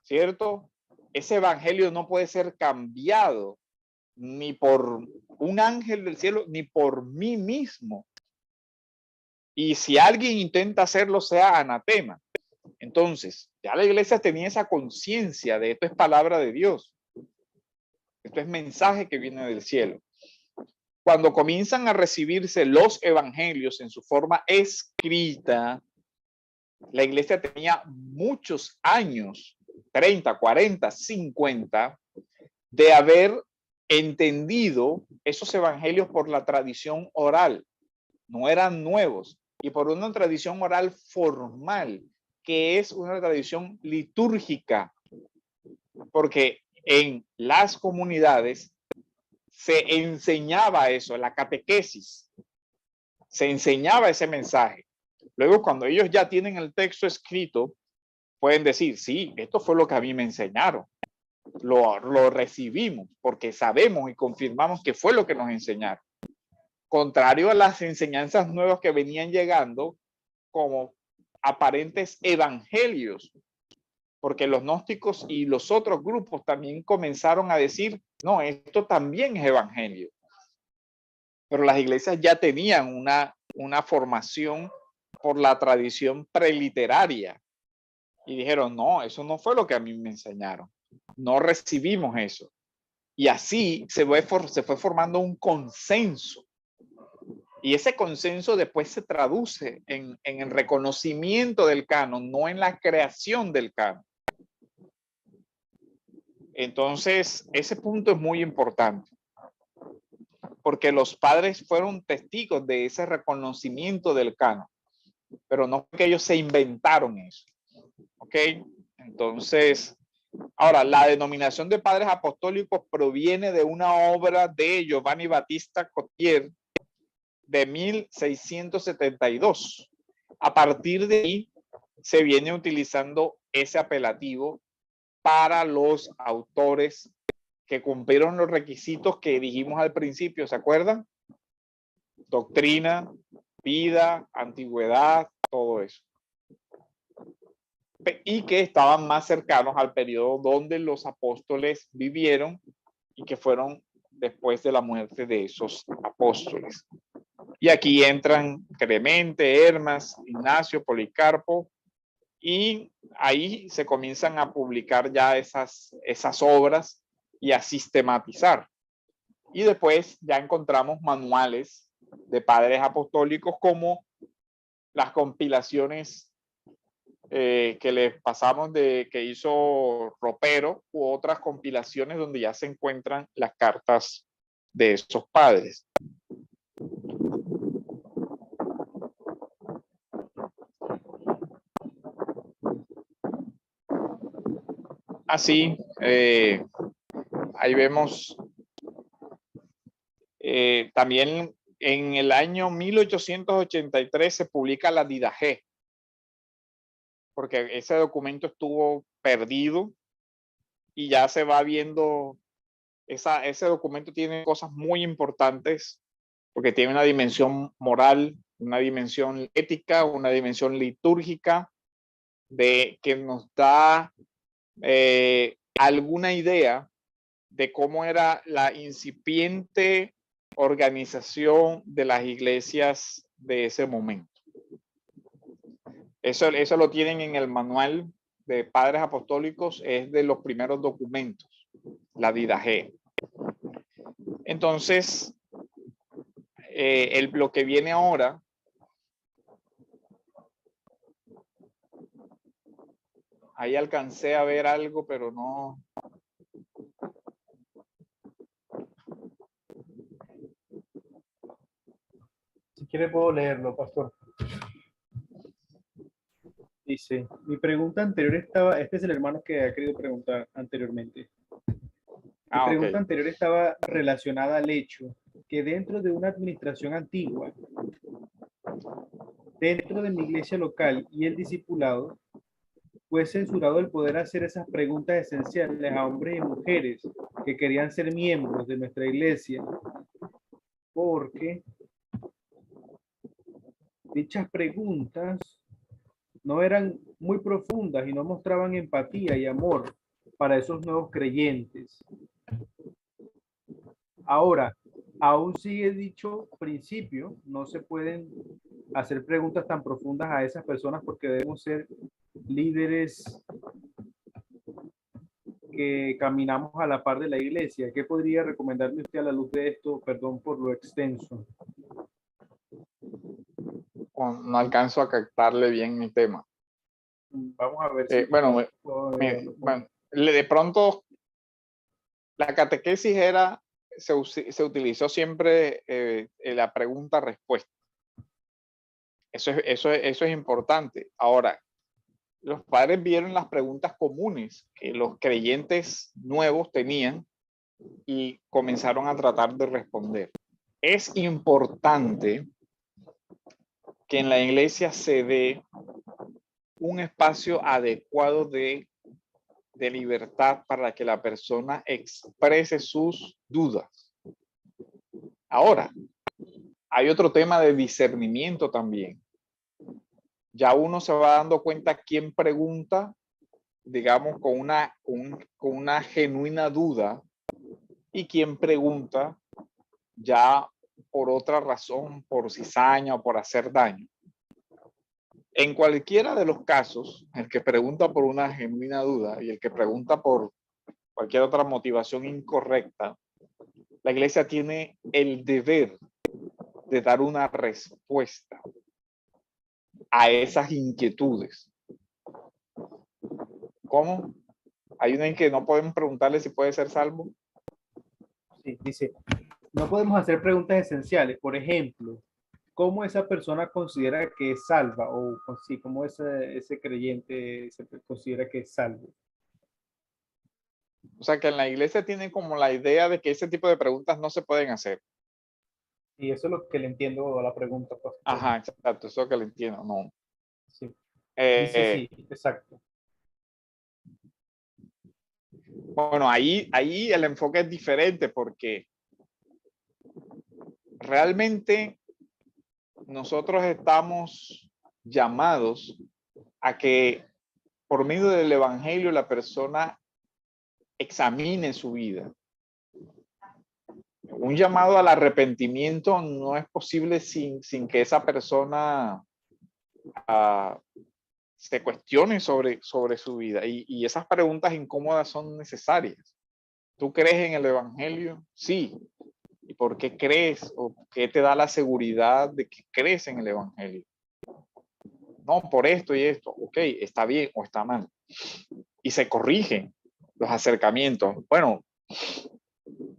¿cierto? Ese evangelio no puede ser cambiado ni por un ángel del cielo, ni por mí mismo. Y si alguien intenta hacerlo, sea anatema. Entonces, ya la iglesia tenía esa conciencia de esto es palabra de Dios. Esto es mensaje que viene del cielo. Cuando comienzan a recibirse los evangelios en su forma escrita, la iglesia tenía muchos años, 30, 40, 50, de haber entendido esos evangelios por la tradición oral. No eran nuevos. Y por una tradición oral formal, que es una tradición litúrgica. Porque en las comunidades se enseñaba eso, la catequesis. Se enseñaba ese mensaje. Luego, cuando ellos ya tienen el texto escrito, pueden decir, sí, esto fue lo que a mí me enseñaron. Lo recibimos porque sabemos y confirmamos que fue lo que nos enseñaron. Contrario a las enseñanzas nuevas que venían llegando como aparentes evangelios, porque los gnósticos y los otros grupos también comenzaron a decir, no, esto también es evangelio. Pero las iglesias ya tenían una formación por la tradición preliteraria y dijeron, no, eso no fue lo que a mí me enseñaron. No recibimos eso. Y así se fue formando un consenso. Y ese consenso después se traduce en el reconocimiento del canon, no en la creación del canon. Entonces, ese punto es muy importante, porque los padres fueron testigos de ese reconocimiento del canon, pero no que ellos se inventaron eso. ¿Ok? Entonces, ahora, la denominación de padres apostólicos proviene de una obra de Giovanni Battista Cottier de 1672. A partir de ahí se viene utilizando ese apelativo para los autores que cumplieron los requisitos que dijimos al principio, ¿se acuerdan? Doctrina, vida, antigüedad, todo eso. Y que estaban más cercanos al periodo donde los apóstoles vivieron y que fueron después de la muerte de esos apóstoles. Y aquí entran Clemente, Hermas, Ignacio, Policarpo, y ahí se comienzan a publicar ya esas obras y a sistematizar. Y después ya encontramos manuales de padres apostólicos como las compilaciones que les pasamos que hizo Ropero u otras compilaciones donde ya se encuentran las cartas de esos padres. Así, ahí vemos también en el año 1883 se publica la Didache, porque ese documento estuvo perdido y ya se va viendo, ese documento tiene cosas muy importantes porque tiene una dimensión moral, una dimensión ética, una dimensión litúrgica, que nos da alguna idea de cómo era la incipiente organización de las iglesias de ese momento. Eso lo tienen en el manual de padres apostólicos, es de los primeros documentos, la Didache. Entonces, lo que viene ahora, ahí alcancé a ver algo, pero no. Si quiere puedo leerlo, pastor. Dice, mi pregunta anterior estaba, este es el hermano que ha querido preguntar anteriormente. Mi pregunta anterior estaba relacionada al hecho que dentro de una administración antigua, dentro de mi iglesia local y el discipulado, fue censurado el poder hacer esas preguntas esenciales a hombres y mujeres que querían ser miembros de nuestra iglesia, porque dichas preguntas no eran muy profundas y no mostraban empatía y amor para esos nuevos creyentes. Ahora, aún sigue dicho principio, no se pueden hacer preguntas tan profundas a esas personas porque debemos ser líderes que caminamos a la par de la iglesia. ¿Qué podría recomendarme usted a la luz de esto? Perdón por lo extenso. No alcanzo a captarle bien mi tema. Vamos a ver si... bueno, de pronto la catequesis se utilizó siempre la pregunta-respuesta. Eso es importante. Ahora, los padres vieron las preguntas comunes que los creyentes nuevos tenían y comenzaron a tratar de responder. Es importante que en la iglesia se dé un espacio adecuado de libertad para que la persona exprese sus dudas. Ahora, hay otro tema de discernimiento también. Ya uno se va dando cuenta quién pregunta, digamos, con una genuina duda y quién pregunta ya por otra razón, por cizaña o por hacer daño. En cualquiera de los casos, el que pregunta por una genuina duda y el que pregunta por cualquier otra motivación incorrecta, la iglesia tiene el deber de dar una respuesta a esas inquietudes. ¿Cómo? Hay una en que no podemos preguntarle si puede ser salvo. Sí, dice, no podemos hacer preguntas esenciales. Por ejemplo, ¿cómo esa persona considera que es salva? O sí, ¿cómo ese creyente se considera que es salvo? O sea, que en la iglesia tienen como la idea de que ese tipo de preguntas no se pueden hacer. Y eso es lo que le entiendo a la pregunta. Pues. Ajá, exacto, eso es lo que le entiendo, no. Sí. Dice sí, exacto. Bueno, ahí el enfoque es diferente porque realmente nosotros estamos llamados a que por medio del evangelio la persona examine su vida. Un llamado al arrepentimiento no es posible sin que esa persona se cuestione sobre su vida. Y esas preguntas incómodas son necesarias. ¿Tú crees en el evangelio? Sí. ¿Y por qué crees? ¿O qué te da la seguridad de que crees en el evangelio? No, por esto y esto. Ok, está bien o está mal. Y se corrigen los acercamientos. Bueno,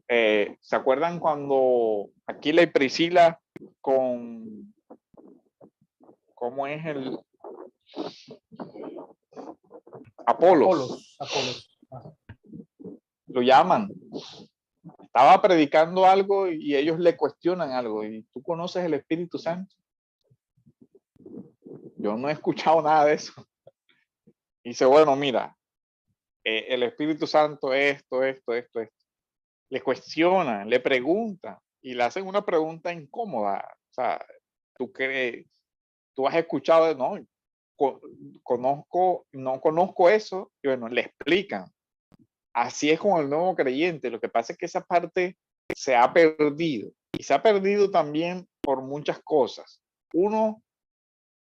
¿se acuerdan cuando Aquila y Priscila con... ¿Cómo es el...? Apolos. Lo llaman. Estaba predicando algo y ellos le cuestionan algo. ¿Y tú conoces el Espíritu Santo? Yo no he escuchado nada de eso. Y dice, bueno, mira, el Espíritu Santo esto. Le cuestionan, le preguntan y le hacen una pregunta incómoda. O sea, ¿tú crees? ¿Tú has escuchado? No, no conozco eso. Y bueno, le explican. Así es con el nuevo creyente. Lo que pasa es que esa parte se ha perdido. Y se ha perdido también por muchas cosas. Uno,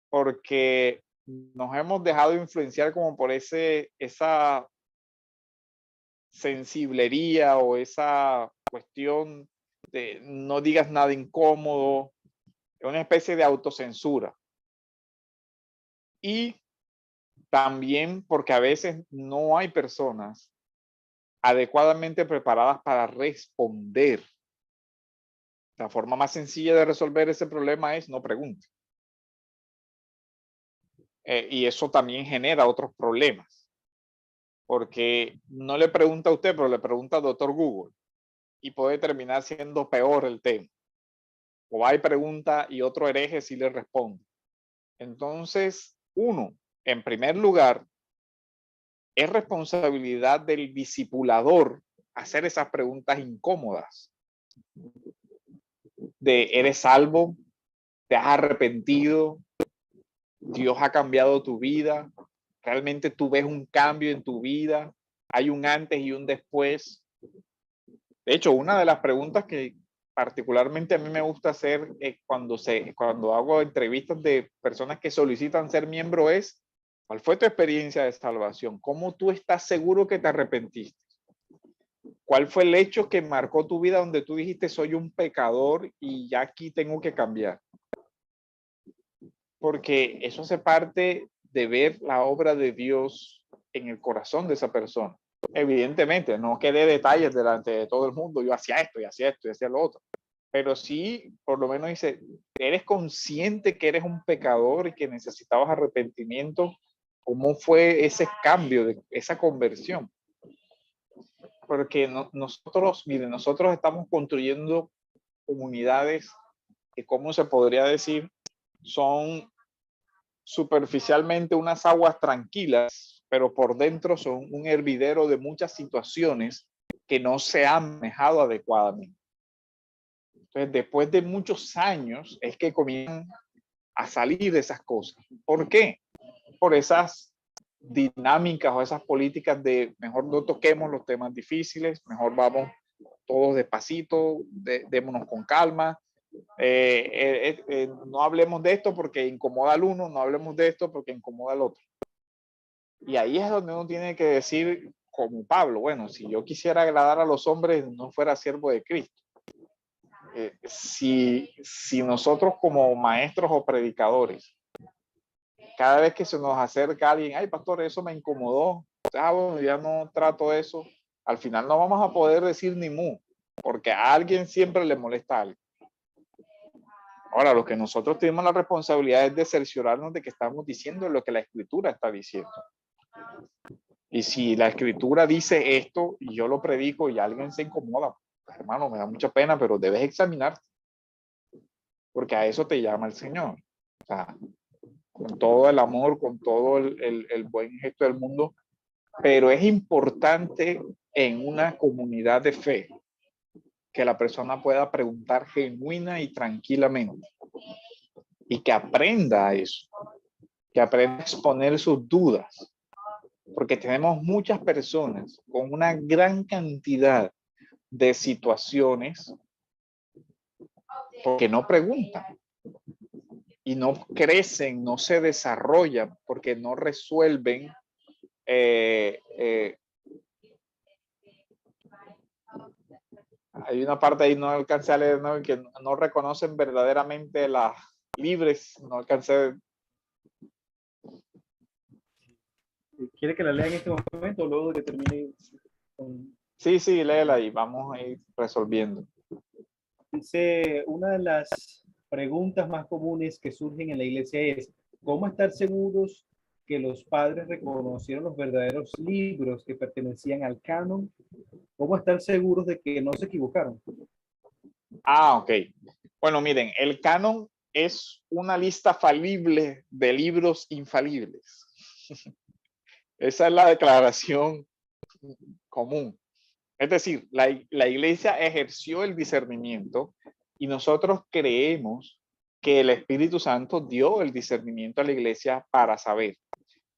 porque nos hemos dejado influenciar como por esa sensiblería o esa cuestión de no digas nada incómodo, una especie de autocensura. Y también porque a veces no hay personas adecuadamente preparadas para responder. La forma más sencilla de resolver ese problema es no pregunte. Y eso también genera otros problemas. Porque no le pregunta a usted, pero le pregunta al doctor Google. Y puede terminar siendo peor el tema. O va y pregunta y otro hereje sí le responde. Entonces, uno, en primer lugar, es responsabilidad del discipulador hacer esas preguntas incómodas. De, ¿eres salvo? ¿Te has arrepentido? ¿Dios ha cambiado tu vida? ¿Realmente tú ves un cambio en tu vida? ¿Hay un antes y un después? De hecho, una de las preguntas que particularmente a mí me gusta hacer cuando hago entrevistas de personas que solicitan ser miembro es, ¿cuál fue tu experiencia de salvación? ¿Cómo tú estás seguro que te arrepentiste? ¿Cuál fue el hecho que marcó tu vida donde tú dijiste soy un pecador y ya aquí tengo que cambiar? Porque eso hace parte de ver la obra de Dios en el corazón de esa persona. Evidentemente, no que dé detalles delante de todo el mundo, yo hacía esto y hacía esto y hacía lo otro, pero sí, por lo menos dice, eres consciente que eres un pecador y que necesitabas arrepentimiento. ¿Cómo fue ese cambio, esa conversión? Porque miren, nosotros estamos construyendo comunidades que, ¿cómo se podría decir? Son superficialmente unas aguas tranquilas, pero por dentro son un hervidero de muchas situaciones que no se han manejado adecuadamente. Entonces, después de muchos años es que comienzan a salir de esas cosas. ¿Por qué? Por esas dinámicas o esas políticas de mejor no toquemos los temas difíciles, mejor vamos todos despacito, démonos con calma, no hablemos de esto porque incomoda al uno, no hablemos de esto porque incomoda al otro. Y ahí es donde uno tiene que decir, como Pablo, bueno, si yo quisiera agradar a los hombres, no fuera siervo de Cristo. Si nosotros como maestros o predicadores, cada vez que se nos acerca alguien, ay pastor, eso me incomodó, bueno, ya no trato eso, al final no vamos a poder decir ni mu, porque a alguien siempre le molesta algo. Ahora, lo que nosotros tenemos la responsabilidad es de cerciorarnos de que estamos diciendo lo que la Escritura está diciendo. Y si la Escritura dice esto y yo lo predico y alguien se incomoda, pues, hermano, me da mucha pena, pero debes examinarte, porque a eso te llama el Señor. O sea, con todo el amor, con todo el buen gesto del mundo, pero es importante en una comunidad de fe que la persona pueda preguntar genuina y tranquilamente y que aprenda eso, que aprenda a exponer sus dudas, porque tenemos muchas personas con una gran cantidad de situaciones porque no preguntan y no crecen, no se desarrollan porque no resuelven hay una parte ahí, no alcancé a leer, ¿no? Que no reconocen verdaderamente las libres, no alcancé. ¿Quiere que la lea en este momento o luego de que termine? Sí, léela y vamos a ir resolviendo. Dice, una de las preguntas más comunes que surgen en la iglesia es, ¿cómo estar seguros que los padres reconocieron los verdaderos libros que pertenecían al canon? ¿Cómo estar seguros de que no se equivocaron? Ok. Bueno, miren, el canon es una lista falible de libros infalibles. Esa es la declaración común. Es decir, la iglesia ejerció el discernimiento y nosotros creemos que el Espíritu Santo dio el discernimiento a la iglesia para saber.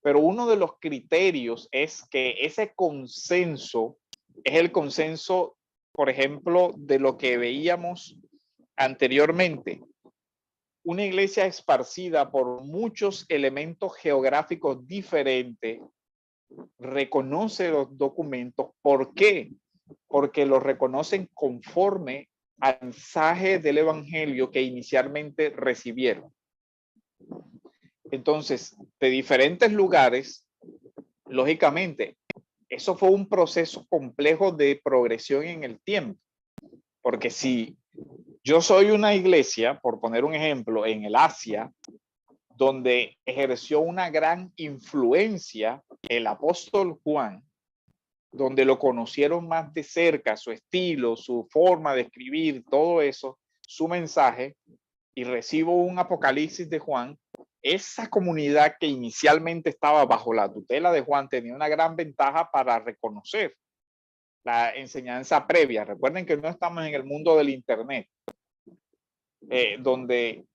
Pero uno de los criterios es que ese consenso es el consenso, por ejemplo, de lo que veíamos anteriormente. Una iglesia esparcida por muchos elementos geográficos diferentes reconoce los documentos. ¿Por qué? Porque los reconocen conforme al mensaje del evangelio que inicialmente recibieron. Entonces, de diferentes lugares, lógicamente, eso fue un proceso complejo de progresión en el tiempo. Porque si yo soy una iglesia, por poner un ejemplo, en el Asia, donde ejerció una gran influencia el apóstol Juan, donde lo conocieron más de cerca, su estilo, su forma de escribir, todo eso, su mensaje, y recibo un Apocalipsis de Juan, esa comunidad que inicialmente estaba bajo la tutela de Juan tenía una gran ventaja para reconocer la enseñanza previa. Recuerden que no estamos en el mundo del Internet, donde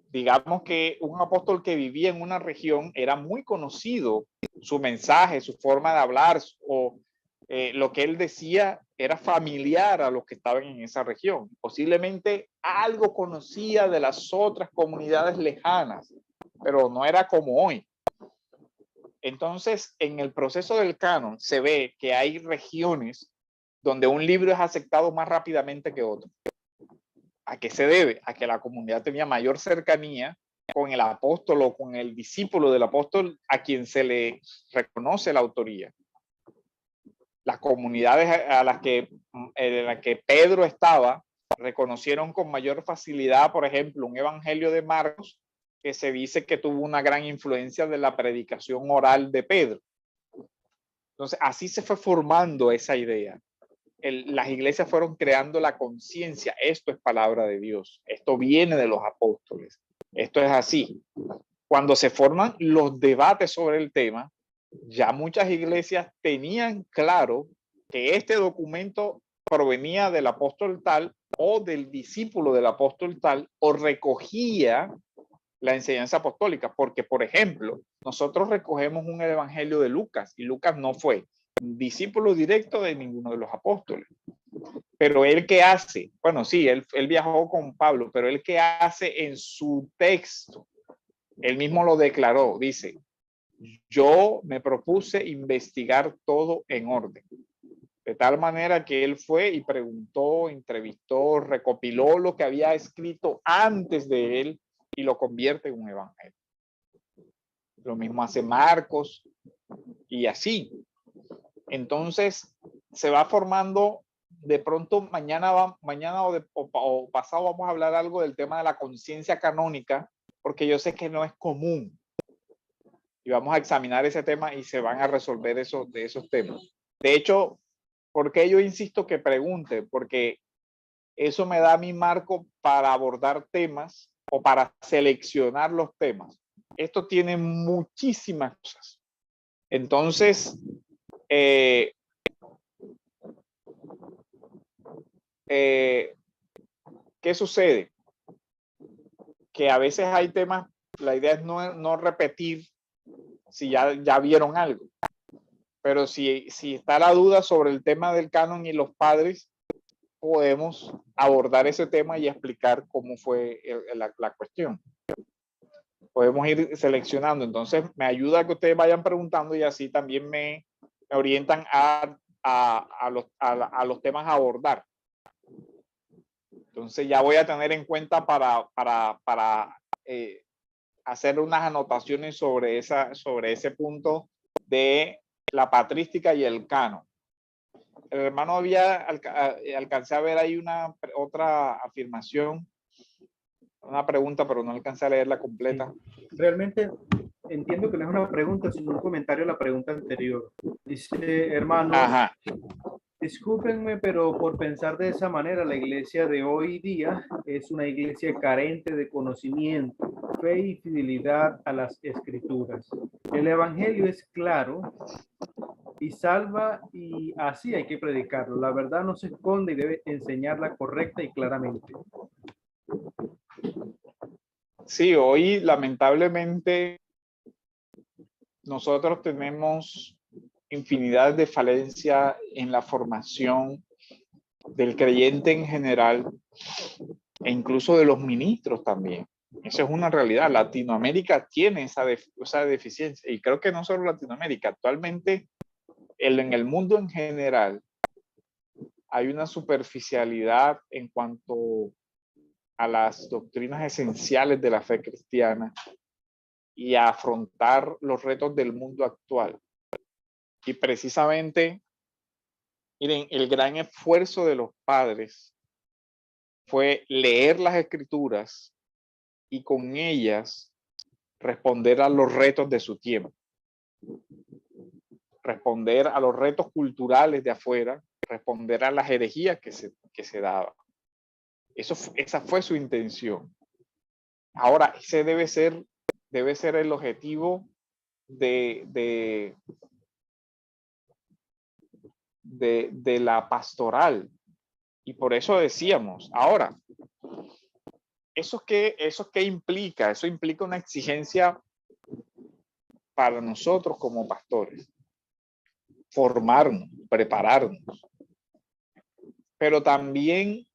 digamos que un apóstol que vivía en una región era muy conocido, su mensaje, su forma de hablar o lo que él decía era familiar a los que estaban en esa región. Posiblemente algo conocía de las otras comunidades lejanas, pero no era como hoy. Entonces, en el proceso del canon se ve que hay regiones donde un libro es aceptado más rápidamente que otro. ¿A qué se debe? A que la comunidad tenía mayor cercanía con el apóstol o con el discípulo del apóstol a quien se le reconoce la autoría. Las comunidades en las que Pedro estaba reconocieron con mayor facilidad, por ejemplo, un evangelio de Marcos que se dice que tuvo una gran influencia de la predicación oral de Pedro. Entonces, así se fue formando esa idea. Las iglesias fueron creando la conciencia, esto es palabra de Dios, esto viene de los apóstoles, esto es así. Cuando se forman los debates sobre el tema, ya muchas iglesias tenían claro que este documento provenía del apóstol tal o del discípulo del apóstol tal o recogía la enseñanza apostólica, porque por ejemplo, nosotros recogemos un evangelio de Lucas y Lucas no fue discípulo directo de ninguno de los apóstoles. Pero él qué hace, bueno, sí, él viajó con Pablo, pero él qué hace en su texto, él mismo lo declaró, dice, yo me propuse investigar todo en orden. De tal manera que él fue y preguntó, entrevistó, recopiló lo que había escrito antes de él y lo convierte en un evangelio. Lo mismo hace Marcos y así. Entonces se va formando, de pronto mañana o pasado vamos a hablar algo del tema de la conciencia canónica, porque yo sé que no es común. Y vamos a examinar ese tema y se van a resolver de esos temas. De hecho, ¿por qué yo insisto que pregunte? Porque eso me da mi marco para abordar temas o para seleccionar los temas. Esto tiene muchísimas cosas. Entonces, ¿qué sucede? Que a veces hay temas, la idea es no repetir si ya vieron algo. Pero si está la duda sobre el tema del canon y los padres, podemos abordar ese tema y explicar cómo fue la cuestión. Podemos ir seleccionando. Entonces, me ayuda a que ustedes vayan preguntando y así también me orientan a los temas a abordar. Entonces, ya voy a tener en cuenta para hacer unas anotaciones sobre ese punto de la patrística y el canon. El hermano alcancé a ver ahí otra afirmación, una pregunta, pero no alcancé a leerla completa. Sí. Realmente entiendo que no es una pregunta, sino un comentario a la pregunta anterior. Dice, hermano, ajá, discúlpenme, pero por pensar de esa manera, la iglesia de hoy día es una iglesia carente de conocimiento, fe y fidelidad a las escrituras. El evangelio es claro y salva, y así hay que predicarlo. La verdad no se esconde y debe enseñarla correcta y claramente. Sí, hoy lamentablemente nosotros tenemos infinidad de falencias en la formación del creyente en general e incluso de los ministros también. Esa es una realidad. Latinoamérica tiene esa deficiencia, y creo que no solo Latinoamérica, actualmente en el mundo en general hay una superficialidad en cuanto a las doctrinas esenciales de la fe cristiana y a afrontar los retos del mundo actual. Y precisamente, miren, el gran esfuerzo de los padres fue leer las escrituras y con ellas responder a los retos de su tiempo, responder a los retos culturales de afuera, responder a las herejías que se daban. Esa fue su intención. Ahora, ese debe ser el objetivo de la pastoral. Y por eso decíamos, ahora, ¿eso qué implica? Eso implica una exigencia para nosotros como pastores. Formarnos, prepararnos. Pero también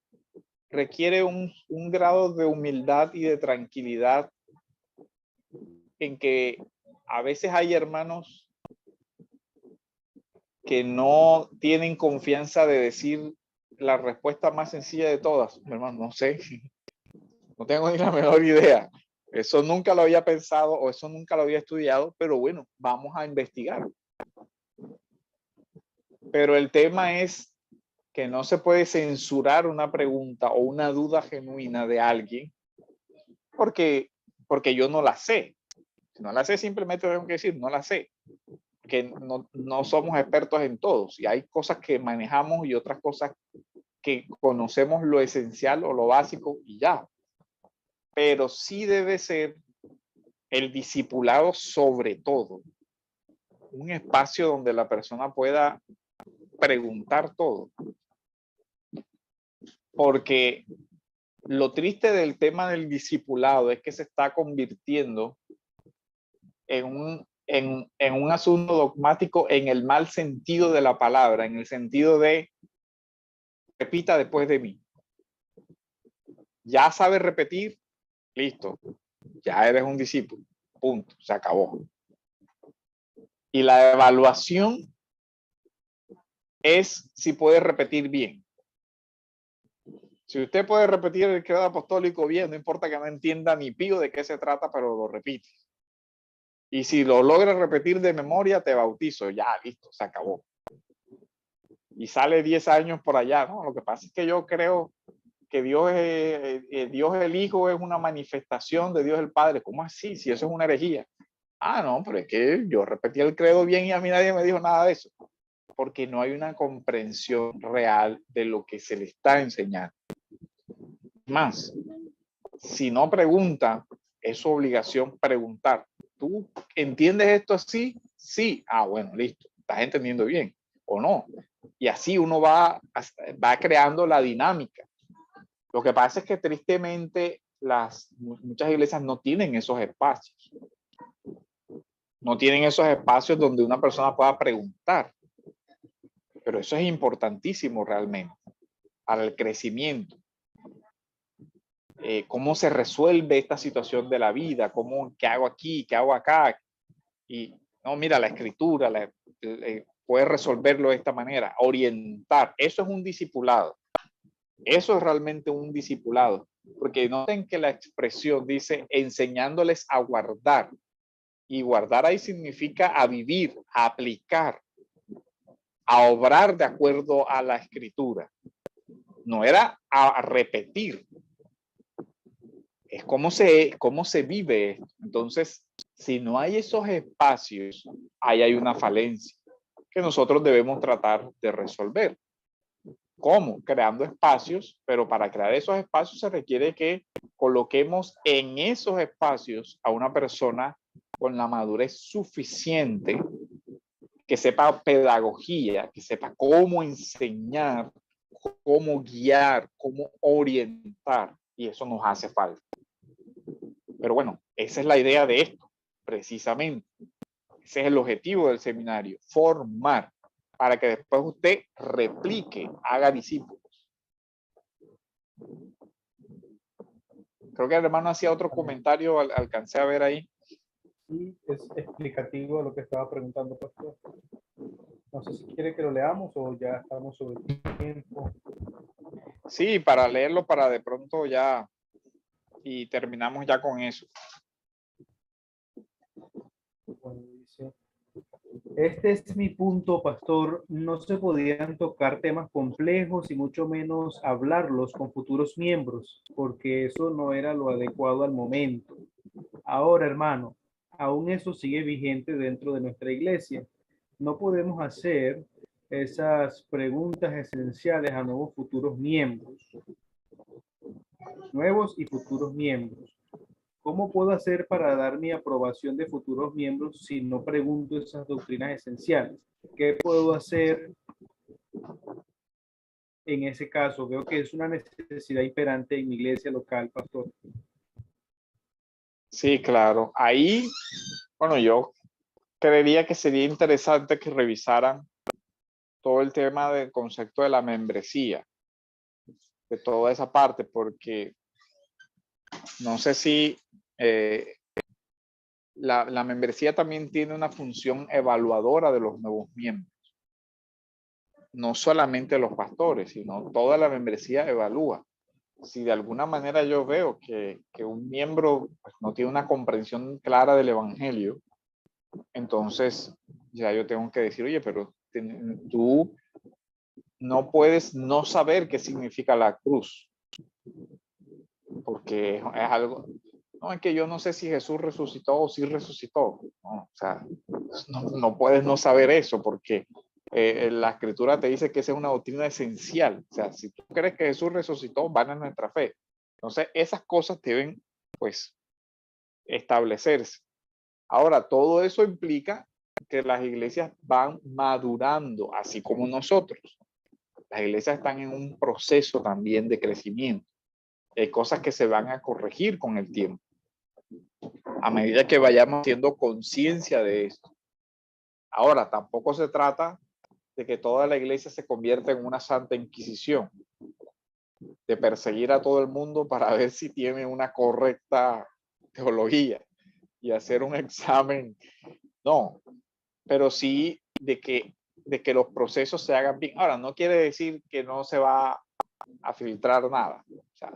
requiere un grado de humildad y de tranquilidad en que a veces hay hermanos que no tienen confianza de decir la respuesta más sencilla de todas. Hermano, no sé, no tengo ni la menor idea. Eso nunca lo había pensado o eso nunca lo había estudiado, pero bueno, vamos a investigar. Pero el tema es que no se puede censurar una pregunta o una duda genuina de alguien porque yo no la sé. Si no la sé, simplemente tengo que decir, no la sé. Que no somos expertos en todos. Y hay cosas que manejamos y otras cosas que conocemos lo esencial o lo básico y ya. Pero sí debe ser el discipulado sobre todo. Un espacio donde la persona pueda preguntar todo. Porque lo triste del tema del discipulado es que se está convirtiendo en un asunto dogmático en el mal sentido de la palabra, en el sentido de repita después de mí. Ya sabes repetir, listo, ya eres un discípulo, punto, se acabó. Y la evaluación es si puedes repetir bien. Si usted puede repetir el credo apostólico bien, no importa que no entienda ni pío de qué se trata, pero lo repite. Y si lo logras repetir de memoria, te bautizo, ya, listo, se acabó. Y sale 10 años por allá, ¿no? Lo que pasa es que yo creo que Dios el Hijo es una manifestación de Dios el Padre. ¿Cómo así? Si eso es una herejía. Ah, no, pero es que yo repetí el credo bien y a mí nadie me dijo nada de eso. Porque no hay una comprensión real de lo que se le está enseñando. Más, si no pregunta, es su obligación preguntar. ¿Tú entiendes esto así? Sí. Ah, bueno, listo. ¿Estás entendiendo bien o no? Y así uno va creando la dinámica. Lo que pasa es que tristemente muchas iglesias no tienen esos espacios. No tienen esos espacios donde una persona pueda preguntar. Pero eso es importantísimo realmente para el crecimiento. ¿Cómo se resuelve esta situación de la vida? ¿Qué hago aquí? ¿Qué hago acá? Y no, mira, la escritura puede resolverlo de esta manera, orientar. Eso es un discipulado. Eso es realmente un discipulado, porque noten que la expresión dice enseñándoles a guardar, y guardar ahí significa a vivir, a aplicar, a obrar de acuerdo a la escritura. No era a repetir. Es cómo se vive esto. Entonces, si no hay esos espacios, ahí hay una falencia que nosotros debemos tratar de resolver. ¿Cómo? Creando espacios, pero para crear esos espacios se requiere que coloquemos en esos espacios a una persona con la madurez suficiente, que sepa pedagogía, que sepa cómo enseñar, cómo guiar, cómo orientar, y eso nos hace falta. Pero bueno, esa es la idea de esto, precisamente. Ese es el objetivo del seminario, formar, para que después usted replique, haga discípulos. Creo que el hermano hacía otro comentario, alcancé a ver ahí. Y es explicativo a lo que estaba preguntando, pastor. No sé si quiere que lo leamos o ya estamos sobre el tiempo. Sí, para leerlo, para de pronto ya, y terminamos ya con eso. Bueno, dice, este es mi punto, pastor. No se podían tocar temas complejos y mucho menos hablarlos con futuros miembros, porque eso no era lo adecuado al momento. Ahora, hermano, aún eso sigue vigente dentro de nuestra iglesia. No podemos hacer esas preguntas esenciales a nuevos y futuros miembros. ¿Cómo puedo hacer para dar mi aprobación de futuros miembros si no pregunto esas doctrinas esenciales? ¿Qué puedo hacer en ese caso? Veo que es una necesidad imperante en mi iglesia local, pastor. Sí, claro. Ahí, bueno, yo creería que sería interesante que revisaran todo el tema del concepto de la membresía, de toda esa parte, porque no sé si la membresía también tiene una función evaluadora de los nuevos miembros. No solamente los pastores, sino toda la membresía evalúa. Si de alguna manera yo veo que un miembro pues, no tiene una comprensión clara del evangelio, entonces ya yo tengo que decir, oye, pero tú no puedes no saber qué significa la cruz, porque es algo, no, es que yo no sé si Jesús resucitó o si resucitó, no, o sea, no puedes no saber eso, porque la escritura te dice que esa es una doctrina esencial, o sea, si tú crees que Jesús resucitó, van a nuestra fe. Entonces, esas cosas deben, pues, establecerse. Ahora, todo eso implica que las iglesias van madurando, así como nosotros. Las iglesias están en un proceso también de crecimiento. Hay cosas que se van a corregir con el tiempo, a medida que vayamos haciendo conciencia de esto. Ahora, tampoco se trata de que toda la iglesia se convierta en una santa inquisición, de perseguir a todo el mundo para ver si tiene una correcta teología y hacer un examen. No, pero sí de que los procesos se hagan bien. Ahora, no quiere decir que no se va a filtrar nada. O sea,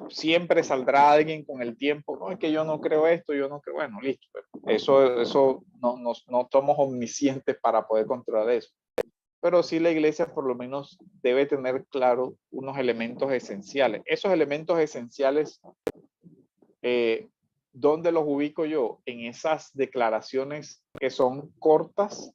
siempre saldrá alguien con el tiempo, no, es que yo no creo esto, yo no creo, bueno, listo. Eso no somos omniscientes para poder controlar eso. Pero sí la iglesia por lo menos debe tener claro unos elementos esenciales. Esos elementos esenciales, ¿dónde los ubico yo? En esas declaraciones que son cortas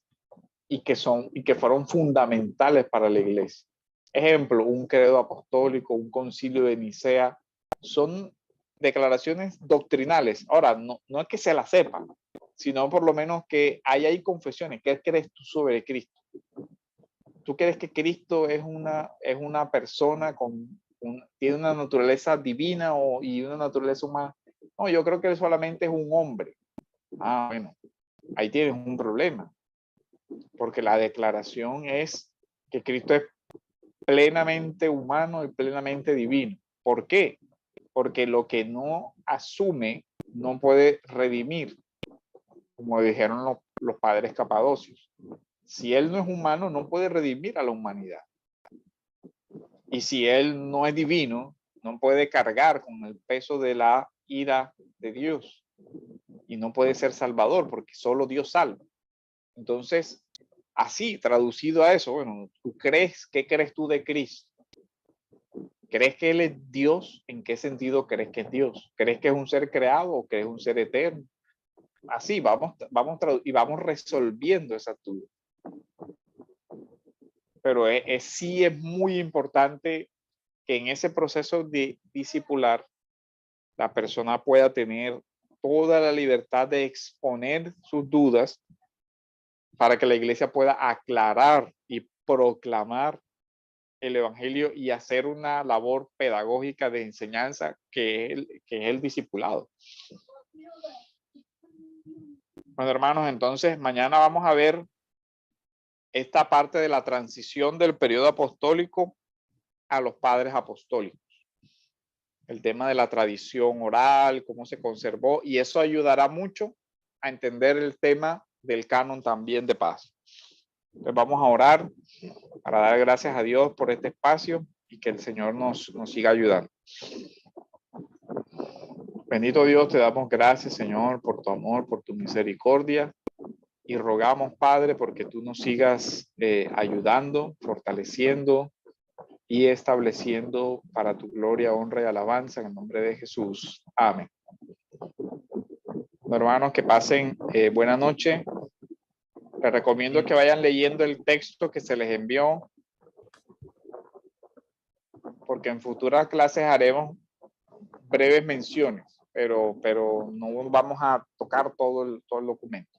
y que fueron fundamentales para la iglesia. Ejemplo, un credo apostólico, un concilio de Nicea, son declaraciones doctrinales. Ahora, no es que se la sepan, sino por lo menos que hay confesiones. ¿Qué crees tú sobre Cristo? ¿Tú crees que Cristo es una persona tiene una naturaleza divina y una naturaleza humana? No, yo creo que él solamente es un hombre. Ah, bueno, ahí tienes un problema, porque la declaración es que Cristo es plenamente humano y plenamente divino. ¿Por qué? Porque lo que no asume no puede redimir, como dijeron los padres capadocios. Si él no es humano, no puede redimir a la humanidad. Y si él no es divino, no puede cargar con el peso de la ira de Dios. Y no puede ser salvador, porque solo Dios salva. Entonces, así, traducido a eso, bueno, ¿qué crees tú de Cristo? ¿Crees que Él es Dios? ¿En qué sentido crees que es Dios? ¿Crees que es un ser creado o que es un ser eterno? Así, y vamos resolviendo esa duda. Pero sí es muy importante que en ese proceso de discipular la persona pueda tener toda la libertad de exponer sus dudas para que la iglesia pueda aclarar y proclamar el evangelio y hacer una labor pedagógica de enseñanza que es el discipulado. Bueno, hermanos, entonces mañana vamos a ver esta parte de la transición del periodo apostólico a los padres apostólicos. El tema de la tradición oral, cómo se conservó, y eso ayudará mucho a entender el tema del canon también de paz. Entonces vamos a orar para dar gracias a Dios por este espacio y que el Señor nos siga ayudando. Bendito Dios, te damos gracias, Señor, por tu amor, por tu misericordia. Y rogamos, Padre, porque tú nos sigas ayudando, fortaleciendo y estableciendo para tu gloria, honra y alabanza en el nombre de Jesús. Amén. Hermanos, que pasen buena noche. Les recomiendo que vayan leyendo el texto que se les envió, porque en futuras clases haremos breves menciones, pero no vamos a tocar todo el documento.